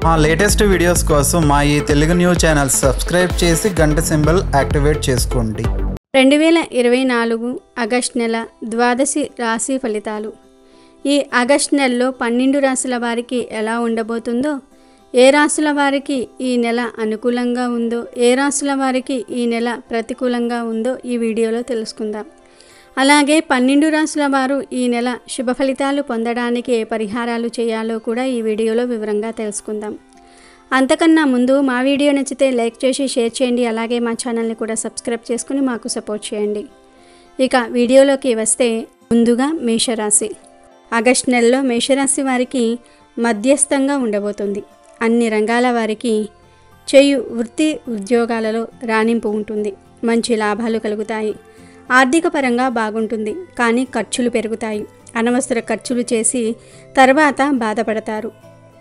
మా latest videos కోసం మా ఈ తెలుగు న్యూస్ ఛానల్ సబ్స్క్రైబ్ చేసి గంట సింబల్ యాక్టివేట్ చేసుకోండి. 2024 ఆగస్టు నెల ద్వాదశి రాశి ఫలితాలు. ఈ ఆగస్టు నెలలో 12 రాశుల వారికి ఎలా ఉండబోతుందో, ఏ రాశుల వారికి ఈ నెల అనుకూలంగా ఉందో, ఏ రాశుల వారికి ఈ నెల ప్రతికూలంగా ఉందో ఈ వీడియోలో తెలుసుకుందాం. అలాగే 12 రాశుల వారు ఈ నెల శుభ ఫలితాలు పొందడానికి ఏ పరిహారాలు చేయాలో కూడా ఈ వీడియోలో వివరంగా తెలుసుకుందాం. అంతకన్నా ముందు మా వీడియో నచ్చితే లైక్ చేసి షేర్ చేయండి. అలాగే మా ఛానల్ని కూడా సబ్స్క్రైబ్ చేసుకుని మాకు సపోర్ట్ చేయండి. ఇక వీడియోలోకి వస్తే ముందుగా మేషరాశి. ఆగస్టు నెలలో మేషరాశి వారికి మధ్యస్థంగా ఉండబోతుంది. అన్ని రంగాల వారికి చేయు వృత్తి ఉద్యోగాలలో రాణింపు ఉంటుంది. మంచి లాభాలు కలుగుతాయి. ఆర్థిక పరంగా బాగుంటుంది, కానీ ఖర్చులు పెరుగుతాయి. అనవసర ఖర్చులు చేసి తర్వాత బాధపడతారు.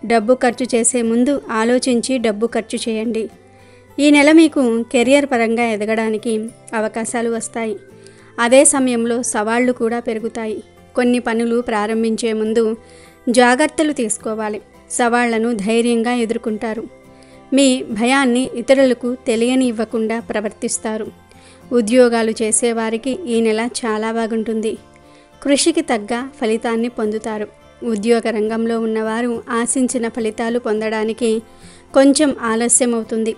డబ్బు ఖర్చు చేసే ముందు ఆలోచించి డబ్బు ఖర్చు చేయండి. ఈ నెల మీకు కెరియర్ పరంగా ఎదగడానికి అవకాశాలు వస్తాయి. అదే సమయంలో సవాళ్లు కూడా పెరుగుతాయి. కొన్ని పనులు ప్రారంభించే ముందు జాగ్రత్తలు తీసుకోవాలి. సవాళ్లను ధైర్యంగా ఎదుర్కొంటారు. మీ భయాన్ని ఇతరులకు తెలియనివ్వకుండా ప్రవర్తిస్తారు. ఉద్యోగాలు చేసేవారికి ఈ నెల చాలా బాగుంటుంది. కృషికి తగ్గ ఫలితాన్ని పొందుతారు. ఉద్యోగ రంగంలో ఉన్నవారు ఆశించిన ఫలితాలు పొందడానికి కొంచెం ఆలస్యం అవుతుంది.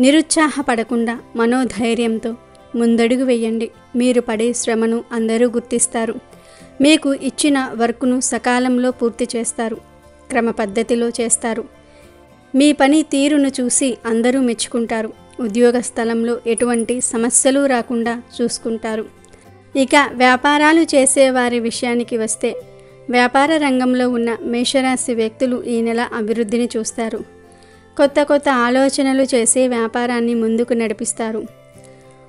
నిరుత్సాహపడకుండా మనోధైర్యంతో ముందడుగు వేయండి. మీరు పడే శ్రమను అందరూ గుర్తిస్తారు. మీకు ఇచ్చిన వర్క్ను సకాలంలో పూర్తి చేస్తారు. క్రమ పద్ధతిలో చేస్తారు. మీ పని తీరును చూసి అందరూ మెచ్చుకుంటారు. ఉద్యోగ స్థలంలో ఎటువంటి సమస్యలు రాకుండా చూసుకుంటారు. ఇక వ్యాపారాలు చేసేవారి విషయానికి వస్తే, వ్యాపార రంగంలో ఉన్న మేషరాశి వ్యక్తులు ఈ నెల అభివృద్ధిని చూస్తారు. కొత్త కొత్త ఆలోచనలు చేసి వ్యాపారాన్ని ముందుకు నడిపిస్తారు.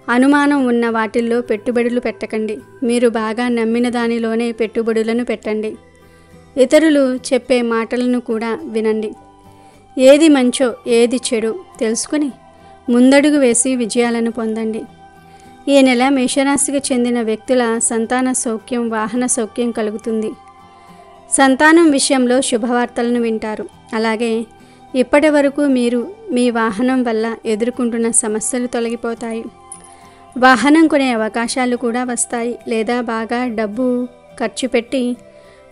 అనుమానం ఉన్న వాటిల్లో పెట్టుబడులు పెట్టకండి. మీరు బాగా నమ్మిన దానిలోనే పెట్టుబడులను పెట్టండి. ఇతరులు చెప్పే మాటలను కూడా వినండి. ఏది మంచో ఏది చెడో తెలుసుకుని ముందడుగు వేసి విజయాలను పొందండి. ఈ నెల మేషరాశికి చెందిన వ్యక్తుల సంతాన సౌఖ్యం, వాహన సౌఖ్యం కలుగుతుంది. సంతానం విషయంలో శుభవార్తలను వింటారు. అలాగే ఇప్పటి వరకు మీరు మీ వాహనం వల్ల ఎదుర్కొంటున్న సమస్యలు తొలగిపోతాయి. వాహనం కొనే అవకాశాలు కూడా వస్తాయి. లేదా బాగా డబ్బు ఖర్చు పెట్టి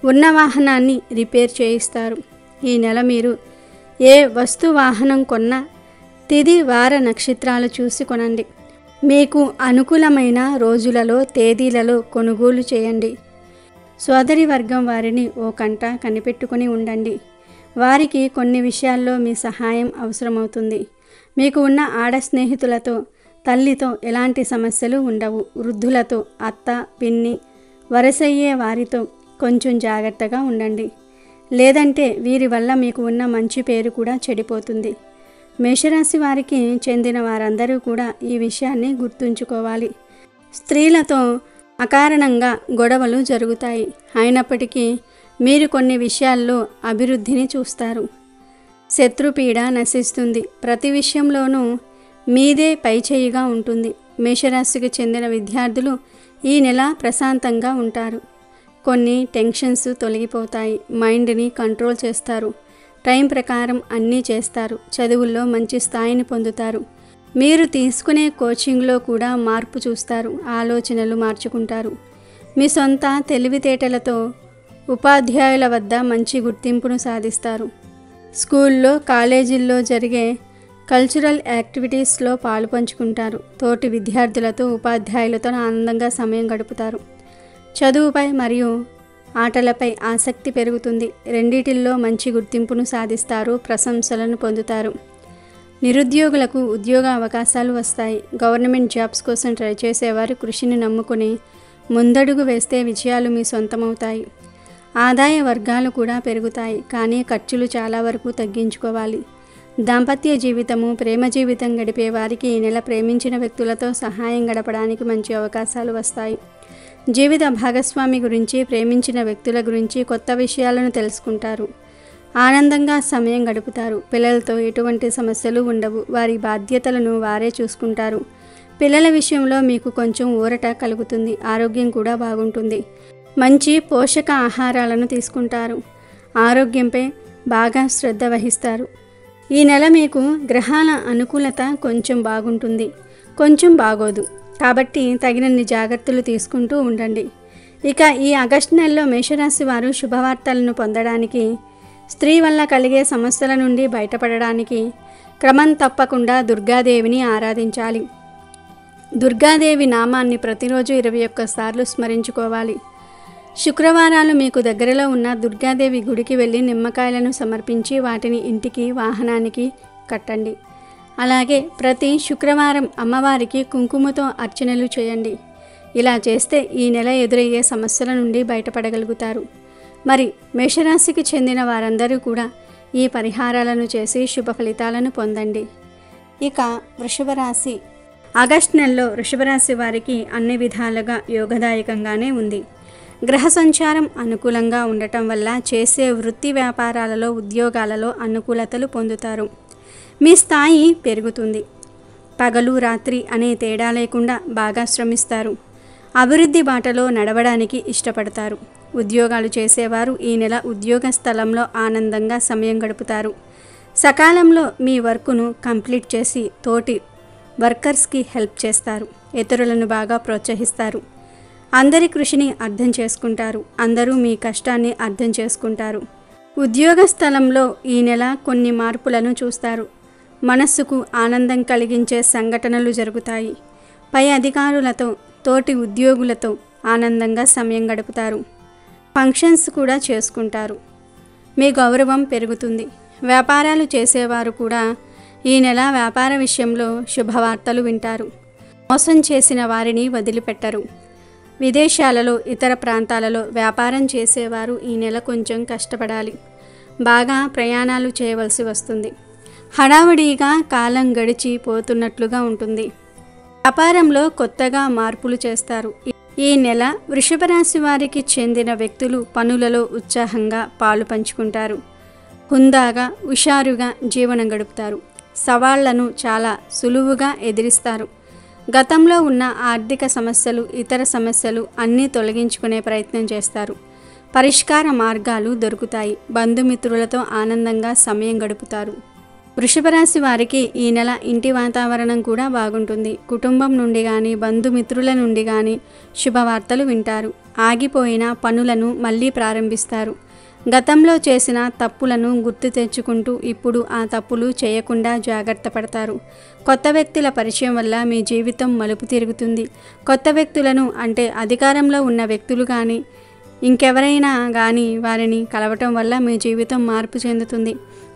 ఉన్న వాహనాన్ని రిపేర్ చేయిస్తారు. ఈ నెల మీరు ఏ వస్తు వాహనం కొన్నా తిథి వార నక్షత్రాలు చూసి కొనండి. మీకు అనుకూలమైన రోజులలో తేదీలలో కొనుగోలు చేయండి. సోదరి వర్గం వారిని ఓ కంట కనిపెట్టుకుని ఉండండి. వారికి కొన్ని విషయాల్లో మీ సహాయం అవసరమవుతుంది. మీకు ఉన్న ఆడ స్నేహితులతో, తల్లితో ఎలాంటి సమస్యలు ఉండవు. వృద్ధులతో, అత్త, పిన్ని, వరసయ్యే వారితో కొంచెం జాగ్రత్తగా ఉండండి. లేదంటే వీరి వల్ల మీకు ఉన్న మంచి పేరు కూడా చెడిపోతుంది. మేషరాశి వారికి చెందిన వారందరూ కూడా ఈ విషయాన్ని గుర్తుంచుకోవాలి. స్త్రీలతో అకారణంగా గొడవలు జరుగుతాయి. అయినప్పటికీ మీరు కొన్ని విషయాల్లో అభివృద్ధిని చూస్తారు. శత్రుపీడ నశిస్తుంది. ప్రతి విషయంలోనూ మీదే పైచేయిగా ఉంటుంది. మేషరాశికి చెందిన విద్యార్థులు ఈ నెల ప్రశాంతంగా ఉంటారు. కొన్ని టెన్షన్స్ తొలగిపోతాయి. మైండ్ని కంట్రోల్ చేస్తారు. టైం ప్రకారం అన్నీ చేస్తారు. చదువుల్లో మంచి స్థాయిని పొందుతారు. మీరు తీసుకునే కోచింగ్లో కూడా మార్పు చూస్తారు. ఆలోచనలు మార్చుకుంటారు. మీ సొంత తెలివితేటలతో ఉపాధ్యాయుల వద్ద మంచి గుర్తింపును సాధిస్తారు. స్కూల్లో, కాలేజీల్లో జరిగే కల్చరల్ యాక్టివిటీస్లో పాలు పంచుకుంటారు. తోటి విద్యార్థులతో, ఉపాధ్యాయులతో ఆనందంగా సమయం గడుపుతారు. చదువుపై మరియు ఆటలపై ఆసక్తి పెరుగుతుంది. రెండిటిల్లో మంచి గుర్తింపును సాధిస్తారు. ప్రశంసలను పొందుతారు. నిరుద్యోగులకు ఉద్యోగ అవకాశాలు వస్తాయి. గవర్నమెంట్ జాబ్స్ కోసం ట్రై చేసేవారు కృషిని నమ్ముకుని ముందడుగు వేస్తే విజయాలు మీ సొంతమవుతాయి. ఆదాయ వర్గాలు కూడా పెరుగుతాయి, కానీ ఖర్చులు చాలా వరకు తగ్గించుకోవాలి. దాంపత్య జీవితము, ప్రేమ జీవితం గడిపే వారికి ఈ నెల ప్రేమించిన వ్యక్తులతో సహాయం గడపడానికి మంచి అవకాశాలు వస్తాయి. జీవిత భాగస్వామి గురించి, ప్రేమించిన వ్యక్తుల గురించి కొత్త విషయాలను తెలుసుకుంటారు. ఆనందంగా సమయం గడుపుతారు. పిల్లలతో ఎటువంటి సమస్యలు ఉండవు. వారి బాధ్యతలను వారే చూసుకుంటారు. పిల్లల విషయంలో మీకు కొంచెం ఊరట కలుగుతుంది. ఆరోగ్యం కూడా బాగుంటుంది. మంచి పోషక ఆహారాలను తీసుకుంటారు. ఆరోగ్యంపై బాగా శ్రద్ధ వహిస్తారు. ఈ నెల మీకు గ్రహాల అనుకూలత కొంచెం బాగుంటుంది, కొంచెం బాగోదు. కాబట్టి తగినన్ని జాగ్రత్తలు తీసుకుంటూ ఉండండి. ఇక ఈ ఆగస్టు నెలలో మేషరాశి వారు శుభవార్తలను పొందడానికి, స్త్రీ వల్ల కలిగే సమస్యల నుండి బయటపడడానికి క్రమం తప్పకుండా దుర్గాదేవిని ఆరాధించాలి. దుర్గాదేవి నామాన్ని ప్రతిరోజు 21 సార్లు స్మరించుకోవాలి. శుక్రవారాలు మీకు దగ్గరలో ఉన్న దుర్గాదేవి గుడికి వెళ్ళి నిమ్మకాయలను సమర్పించి వాటిని ఇంటికి, వాహనానికి కట్టండి. అలాగే ప్రతి శుక్రవారం అమ్మవారికి కుంకుమతో అర్చనలు చేయండి. ఇలా చేస్తే ఈ నెల ఎదురయ్యే సమస్యల నుండి బయటపడగలుగుతారు. మరి మేషరాశికి చెందిన వారందరూ కూడా ఈ పరిహారాలను చేసి శుభ ఫలితాలను పొందండి. ఇక వృషభ రాశి. ఆగస్టు నెలలో వృషభ రాశి వారికి అన్ని విధాలుగా యోగదాయకంగానే ఉంది. గ్రహ సంచారం అనుకూలంగా ఉండటం వల్ల చేసే వృత్తి వ్యాపారాలలో, ఉద్యోగాలలో అనుకూలతలు పొందుతారు. మీ స్థాయి పెరుగుతుంది. పగలు రాత్రి అనే తేడా లేకుండా బాగా శ్రమిస్తారు. అభివృద్ధి బాటలో నడవడానికి ఇష్టపడతారు. ఉద్యోగాలు చేసేవారు ఈ నెల ఉద్యోగ స్థలంలో ఆనందంగా సమయం గడుపుతారు. సకాలంలో మీ వర్కును కంప్లీట్ చేసి తోటి వర్కర్స్కి హెల్ప్ చేస్తారు. ఇతరులను బాగా ప్రోత్సహిస్తారు. అందరి కృషిని అర్థం చేసుకుంటారు. అందరూ మీ కష్టాన్ని అర్థం చేసుకుంటారు. ఉద్యోగ స్థలంలో ఈ నెల కొన్ని మార్పులను చూస్తారు. మనస్సుకు ఆనందం కలిగించే సంఘటనలు జరుగుతాయి. పై అధికారులతో, తోటి ఉద్యోగులతో ఆనందంగా సమయం గడుపుతారు. ఫంక్షన్స్ కూడా చేసుకుంటారు. మీ గౌరవం పెరుగుతుంది. వ్యాపారాలు చేసేవారు కూడా ఈ నెల వ్యాపార విషయంలో శుభవార్తలు వింటారు. మోసం చేసిన వారిని వదిలిపెట్టరు. విదేశాలలో, ఇతర ప్రాంతాలలో వ్యాపారం చేసేవారు ఈ నెల కొంచెం కష్టపడాలి. బాగా ప్రయాణాలు చేయవలసి వస్తుంది. హడావుడిగా కాలం గడిచి పోతున్నట్లుగా ఉంటుంది. వ్యాపారంలో కొత్తగా మార్పులు చేస్తారు. ఈ నెల వృషభ రాశి వారికి చెందిన వ్యక్తులు పనులలో ఉత్సాహంగా పాలు పంచుకుంటారు. హుందాగా, హుషారుగా జీవనం గడుపుతారు. సవాళ్లను చాలా సులువుగా ఎదిరిస్తారు. గతంలో ఉన్న ఆర్థిక సమస్యలు, ఇతర సమస్యలు అన్నీ తొలగించుకునే ప్రయత్నం చేస్తారు. పరిష్కార మార్గాలు దొరుకుతాయి. బంధుమిత్రులతో ఆనందంగా సమయం గడుపుతారు. వృషభ రాశి వారికి ఈ నెల ఇంటి వాతావరణం కూడా బాగుంటుంది. కుటుంబం నుండి కానీ, బంధుమిత్రుల నుండి కానీ శుభవార్తలు వింటారు. ఆగిపోయిన పనులను మళ్ళీ ప్రారంభిస్తారు. గతంలో చేసిన తప్పులను గుర్తు తెచ్చుకుంటూ ఇప్పుడు ఆ తప్పులు చేయకుండా జాగ్రత్త పడతారు. కొత్త వ్యక్తుల పరిచయం వల్ల మీ జీవితం మలుపు తిరుగుతుంది. కొత్త వ్యక్తులను అంటే అధికారంలో ఉన్న వ్యక్తులు కానీ, ఇంకెవరైనా కానీ వారిని కలవటం వల్ల మీ జీవితం మార్పు చెందుతుంది.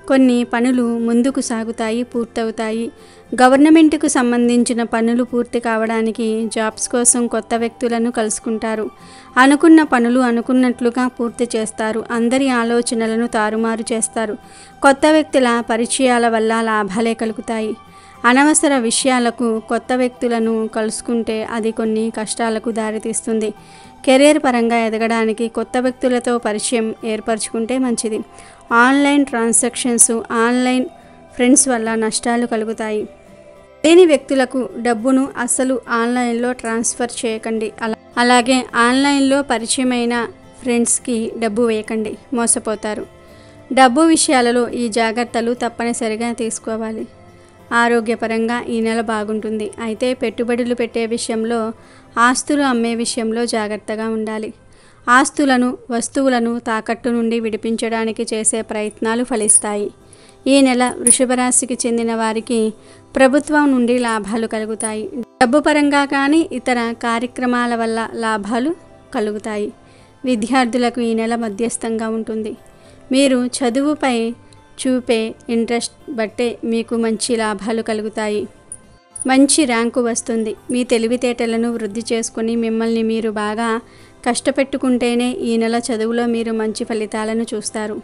కొన్ని పనులు ముందుకు సాగుతాయి, పూర్తవుతాయి. గవర్నమెంట్కు సంబంధించిన పనులు పూర్తి కావడానికి జాబ్స్ కోసం కొత్త వ్యక్తులను కలుసుకుంటారు. అనుకున్న పనులు అనుకున్నట్లుగా పూర్తి చేస్తారు. అందరి ఆలోచనలను తారుమారు చేస్తారు. కొత్త వ్యక్తుల పరిచయాల వల్ల లాభాలే కలుగుతాయి. అనవసర విషయాలకు కొత్త వ్యక్తులను కలుసుకుంటే అది కొన్ని కష్టాలకు దారితీస్తుంది. కెరీర్ పరంగా ఎదగడానికి కొత్త వ్యక్తులతో పరిచయం ఏర్పరచుకుంటే మంచిది. ఆన్లైన్ ట్రాన్సాక్షన్స్, ఆన్లైన్ ఫ్రెండ్స్ వల్ల నష్టాలు కలుగుతాయి. లేని వ్యక్తులకు డబ్బును అస్సలు ఆన్లైన్లో ట్రాన్స్ఫర్ చేయకండి. అలాగే ఆన్లైన్లో పరిచయమైన ఫ్రెండ్స్కి డబ్బు వేయకండి, మోసపోతారు. డబ్బు విషయాలలో ఈ జాగ్రత్తలు తప్పనిసరిగా తీసుకోవాలి. ఆరోగ్యపరంగా ఈ నెల బాగుంటుంది. అయితే పెట్టుబడులు పెట్టే విషయంలో, ఆస్తులు అమ్మే విషయంలో జాగ్రత్తగా ఉండాలి. ఆస్తులను, వస్తువులను తాకట్టు నుండి విడిపించడానికి చేసే ప్రయత్నాలు ఫలిస్తాయి. ఈ నెల వృషభ రాశికి చెందిన వారికి ప్రభుత్వం నుండి లాభాలు కలుగుతాయి. డబ్బు పరంగా కానీ ఇతర కార్యక్రమాల వల్ల లాభాలు కలుగుతాయి. విద్యార్థులకు ఈ నెల మధ్యస్థంగా ఉంటుంది. మీరు చదువుపై చూపే ఇంట్రెస్ట్ బట్టే మీకు మంచి లాభాలు కలుగుతాయి. మంచి ర్యాంకు వస్తుంది. మీ తెలివితేటలను వృద్ధి చేసుకుని మిమ్మల్ని మీరు బాగా కష్టపెట్టుకుంటేనే ఈ నెల చదువులో మీరు మంచి ఫలితాలను చూస్తారు.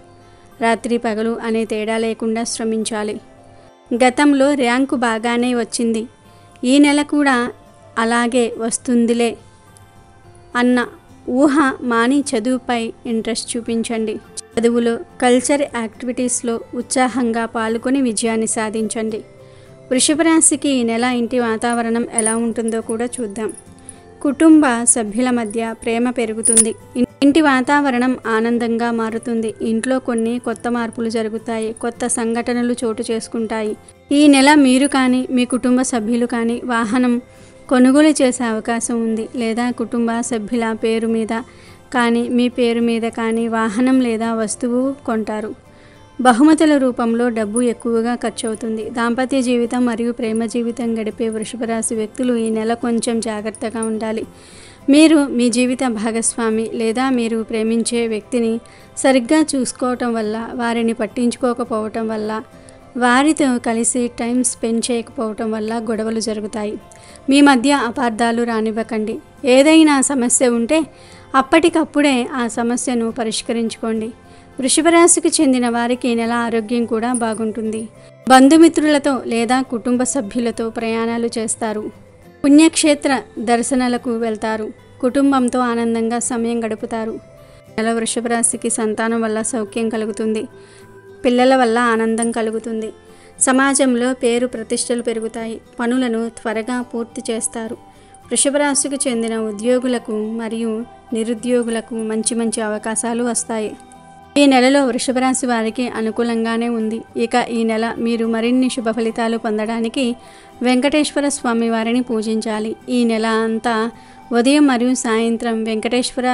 రాత్రి పగలు అనే తేడా లేకుండా శ్రమించాలి. గతంలో ర్యాంకు బాగానే వచ్చింది, ఈ నెల కూడా అలాగే వస్తుందిలే అన్న ఊహ మాని చదువుపై ఇంట్రెస్ట్ చూపించండి. చదువులో, కల్చర్ యాక్టివిటీస్లో ఉత్సాహంగా పాల్గొని విజయాన్ని సాధించండి. వృషభ రాశికి ఈ నెల ఇంటి వాతావరణం ఎలా ఉంటుందో కూడా చూద్దాం. కుటుంబ సభ్యుల మధ్య ప్రేమ పెరుగుతుంది. ఇంటి వాతావరణం ఆనందంగా మారుతుంది. ఇంట్లో కొన్ని కొత్త మార్పులు జరుగుతాయి. కొత్త సంఘటనలు చోటు చేసుకుంటాయి. ఈ నెల మీరు కానీ మీ కుటుంబ సభ్యులు కానీ వాహనం కొనుగోలు చేసే అవకాశం ఉంది. లేదా కుటుంబ సభ్యుల పేరు మీద కానీ మీ పేరు మీద కానీ వాహనం లేదా వస్తువు కొంటారు. బహుమతుల రూపంలో డబ్బు ఎక్కువగా ఖర్చు అవుతుంది. దాంపత్య జీవితం మరియు ప్రేమ జీవితం గడిపే వృషభ రాశి వ్యక్తులు ఈ నెల కొంచెం జాగ్రత్తగా ఉండాలి. మీరు మీ జీవిత భాగస్వామి లేదా మీరు ప్రేమించే వ్యక్తిని సరిగ్గా చూసుకోవటం వల్ల, వారిని పట్టించుకోకపోవటం వల్ల, వారితో కలిసి టైం స్పెండ్ చేయకపోవటం వల్ల గొడవలు జరుగుతాయి. మీ మధ్య అపార్థాలు రానివ్వకండి. ఏదైనా సమస్య ఉంటే అప్పటికప్పుడే ఆ సమస్యను పరిష్కరించుకోండి. వృషభ రాశికి చెందిన వారికి ఈ నెల ఆరోగ్యం కూడా బాగుంటుంది. బంధుమిత్రులతో లేదా కుటుంబ సభ్యులతో ప్రయాణాలు చేస్తారు. పుణ్యక్షేత్ర దర్శనాలకు వెళ్తారు. కుటుంబంతో ఆనందంగా సమయం గడుపుతారు. నెల వృషభ రాశికి సంతానం వల్ల సౌఖ్యం కలుగుతుంది. పిల్లల వల్ల ఆనందం కలుగుతుంది. సమాజంలో పేరు ప్రతిష్టలు పెరుగుతాయి. పనులను త్వరగా పూర్తి చేస్తారు. వృషభ రాశికి చెందిన ఉద్యోగులకు మరియు నిరుద్యోగులకు మంచి అవకాశాలు వస్తాయి. ఈ నెలలో వృషభ రాశి వారికి అనుకూలంగానే ఉంది. ఇక ఈ నెల మీరు మరిన్ని శుభ ఫలితాలు పొందడానికి వెంకటేశ్వర స్వామి వారిని పూజించాలి. ఈ నెల అంతా ఉదయం మరియు సాయంత్రం వెంకటేశ్వర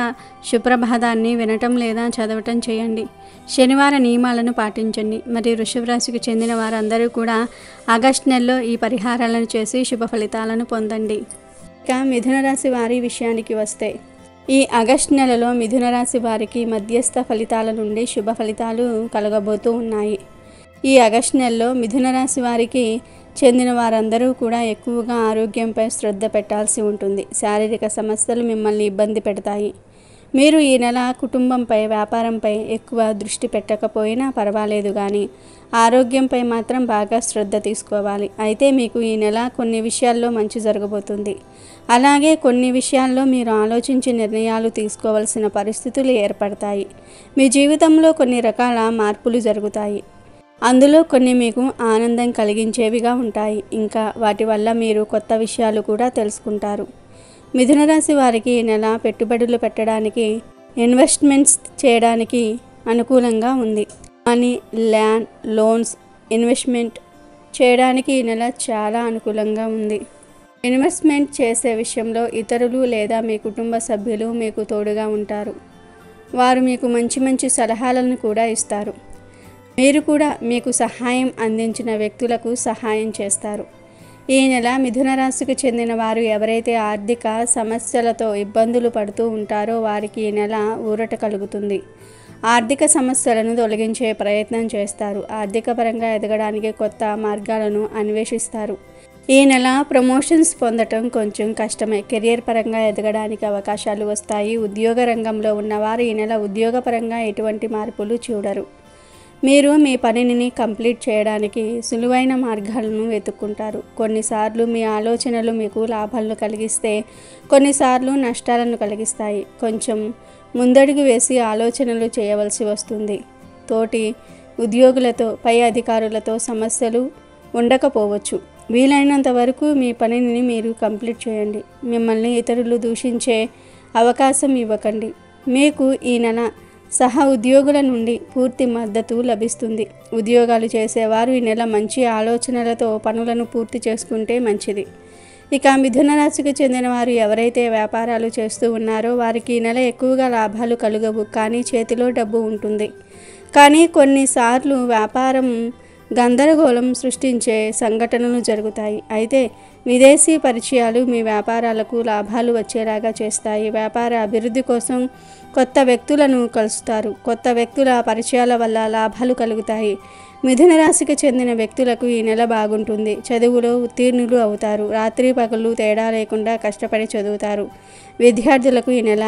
సుప్రభాతాన్ని వినటం లేదా చదవటం చేయండి. శనివార నియమాలను పాటించండి. మరి వృషభ రాశికి చెందిన వారందరూ కూడా ఆగస్టు నెలలో ఈ పరిహారాలను చేసి శుభ ఫలితాలను పొందండి. ఇక మిథున రాశి వారి విషయానికి వస్తే, ఈ ఆగస్టు నెలలో మిథున రాశి వారికి మధ్యస్థ ఫలితాల నుండి శుభ ఫలితాలు కలగబోతూ ఉన్నాయి. ఈ ఆగస్టు నెలలో మిథున రాశి వారికి చెందిన వారందరూ కూడా ఎక్కువగా ఆరోగ్యంపై శ్రద్ధ పెట్టాల్సి ఉంటుంది. శారీరక సమస్యలు మిమ్మల్ని ఇబ్బంది పెడతాయి. మీరు ఈ నెల కుటుంబంపై, వ్యాపారంపై ఎక్కువ దృష్టి పెట్టకపోయినా పర్వాలేదు, కానీ ఆరోగ్యంపై మాత్రం బాగా శ్రద్ధ తీసుకోవాలి. అయితే మీకు ఈ నెల కొన్ని విషయాల్లో మంచి జరగబోతుంది. అలాగే కొన్ని విషయాల్లో మీరు ఆలోచించి నిర్ణయాలు తీసుకోవాల్సిన పరిస్థితులు ఏర్పడతాయి. మీ జీవితంలో కొన్ని రకాల మార్పులు జరుగుతాయి. అందులో కొన్ని మీకు ఆనందం కలిగించేవిగా ఉంటాయి. ఇంకా వాటి వల్ల మీరు కొత్త విషయాలు కూడా తెలుసుకుంటారు. మిథున రాశి వారికి ఈ నెల పెట్టుబడులు పెట్టడానికి, ఇన్వెస్ట్మెంట్స్ చేయడానికి అనుకూలంగా ఉంది. మనీ, ల్యాండ్, లోన్స్, ఇన్వెస్ట్మెంట్ చేయడానికి ఈ నెల చాలా అనుకూలంగా ఉంది. ఇన్వెస్ట్మెంట్ చేసే విషయంలో ఇతరులు లేదా మీ కుటుంబ సభ్యులు మీకు తోడుగా ఉంటారు. వారు మీకు మంచి సలహాలను కూడా ఇస్తారు. మీరు కూడా మీకు సహాయం అందించిన వ్యక్తులకు సహాయం చేస్తారు. ఈ నెల మిథున రాశికి చెందిన వారు ఎవరైతే ఆర్థిక సమస్యలతో ఇబ్బందులు పడుతూ ఉంటారో వారికి ఈ నెల ఊరట కలుగుతుంది. ఆర్థిక సమస్యలను తొలగించే ప్రయత్నం చేస్తారు. ఆర్థిక పరంగా ఎదగడానికి కొత్త మార్గాలను అన్వేషిస్తారు. ఈ నెల ప్రమోషన్స్ పొందటం కొంచెం కష్టమే. కెరియర్ పరంగా ఎదగడానికి అవకాశాలు వస్తాయి. ఉద్యోగ రంగంలో ఉన్నవారు ఈ నెల ఉద్యోగపరంగా ఎటువంటి మార్పులు చూడరు. మీరు మీ పనిని కంప్లీట్ చేయడానికి సులువైన మార్గాలను వెతుక్కుంటారు. కొన్నిసార్లు మీ ఆలోచనలు మీకు లాభాలను కలిగిస్తే, కొన్నిసార్లు నష్టాలను కలిగిస్తాయి. కొంచెం ముందడుగు వేసి ఆలోచనలు చేయవలసి వస్తుంది. తోటి ఉద్యోగులతో, పై అధికారులతో సమస్యలు ఉండకపోవచ్చు. వీలైనంత వరకు మీ పనిని మీరు కంప్లీట్ చేయండి. మిమ్మల్ని ఇతరులు దూషించే అవకాశం ఇవ్వకండి. మీకు ఈ నెల సహ ఉద్యోగుల నుండి పూర్తి మద్దతు లభిస్తుంది. ఉద్యోగాలు చేసేవారు ఈ నెల మంచి ఆలోచనలతో పనులను పూర్తి చేసుకుంటే మంచిది. ఇక మిథున రాశికి చెందిన వారు ఎవరైతే వ్యాపారాలు చేస్తూ ఉన్నారో వారికి ఈ నెల ఎక్కువగా లాభాలు కలుగవు, కానీ చేతిలో డబ్బు ఉంటుంది. కానీ కొన్నిసార్లు వ్యాపారం గందరగోళం సృష్టించే సంఘటనలు జరుగుతాయి. అయితే విదేశీ పరిచయాలు మీ వ్యాపారాలకు లాభాలు వచ్చేలాగా చేస్తాయి. వ్యాపార అభివృద్ధి కోసం కొత్త వ్యక్తులను కలుస్తారు. కొత్త వ్యక్తుల పరిచయాల వల్ల లాభాలు కలుగుతాయి. మిథున రాశికి చెందిన వ్యక్తులకు ఈ నెల బాగుంటుంది. చదువులో ఉత్తీర్ణులు అవుతారు. రాత్రి పగలు తేడా లేకుండా కష్టపడి చదువుతారు. విద్యార్థులకు ఈ నెల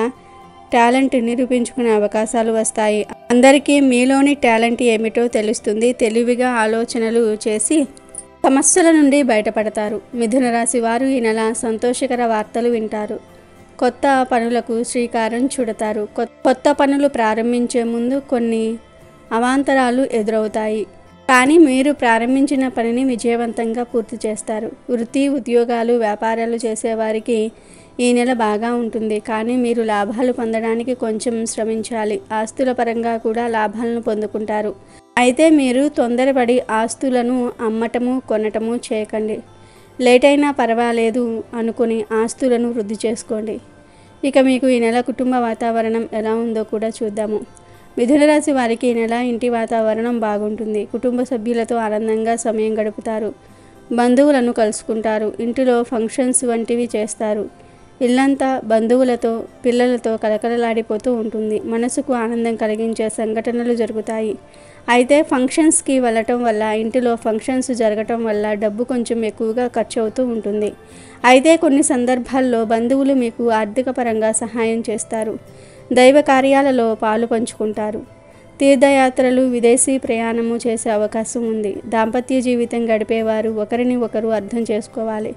టాలెంట్ నిరూపించుకునే అవకాశాలు వస్తాయి. అందరికీ మీలోని టాలెంట్ ఏమిటో తెలుస్తుంది. తెలివిగా ఆలోచనలు చేసి సమస్యల నుండి బయటపడతారు. మిథున రాశి వారు ఈ నెల సంతోషకర వార్తలు వింటారు. కొత్త పనులకు శ్రీకారం చుడతారు. కొత్త పనులు ప్రారంభించే ముందు కొన్ని అవాంతరాలు ఎదురవుతాయి, కానీ మీరు ప్రారంభించిన పనిని విజయవంతంగా పూర్తి చేస్తారు. వృత్తి, ఉద్యోగాలు, వ్యాపారాలు చేసేవారికి ఈ నెల బాగా ఉంటుంది, కానీ మీరు లాభాలు పొందడానికి కొంచెం శ్రమించాలి. ఆస్తుల పరంగా కూడా లాభాలను పొందుకుంటారు. అయితే మీరు తొందరపడి ఆస్తులను అమ్మటము కొనటము చేయకండి. లేట్ అయినా పర్వాలేదు అనుకుని ఆస్తులను వృద్ధి చేసుకోండి. ఇక మీకు ఈ నెల కుటుంబ వాతావరణం ఎలా ఉందో కూడా చూద్దాము. మిథున రాశి వారికి ఈ నెల ఇంటి వాతావరణం బాగుంటుంది. కుటుంబ సభ్యులతో ఆనందంగా సమయం గడుపుతారు. బంధువులను కలుసుకుంటారు. ఇంటిలో ఫంక్షన్స్ వంటివి చేస్తారు. ఇల్లంతా బంధువులతో పిల్లలతో కలకలలాడిపోతూ ఉంటుంది. మనసుకు ఆనందం కలిగించే సంఘటనలు జరుగుతాయి. అయితే ఫంక్షన్స్కి వెళ్ళటం వల్ల, ఇంటిలో ఫంక్షన్స్ జరగటం వల్ల డబ్బు కొంచెం ఎక్కువగా ఖర్చు అవుతూ ఉంటుంది. అయితే కొన్ని సందర్భాల్లో బంధువులు మీకు ఆర్థిక పరంగా సహాయం చేస్తారు. దైవ కార్యాలలో పాలు పంచుకుంటారు. తీర్థయాత్రలు, విదేశీ ప్రయాణము చేసే అవకాశం ఉంది. దాంపత్య జీవితం గడిపేవారు ఒకరిని ఒకరు అర్థం చేసుకోవాలి.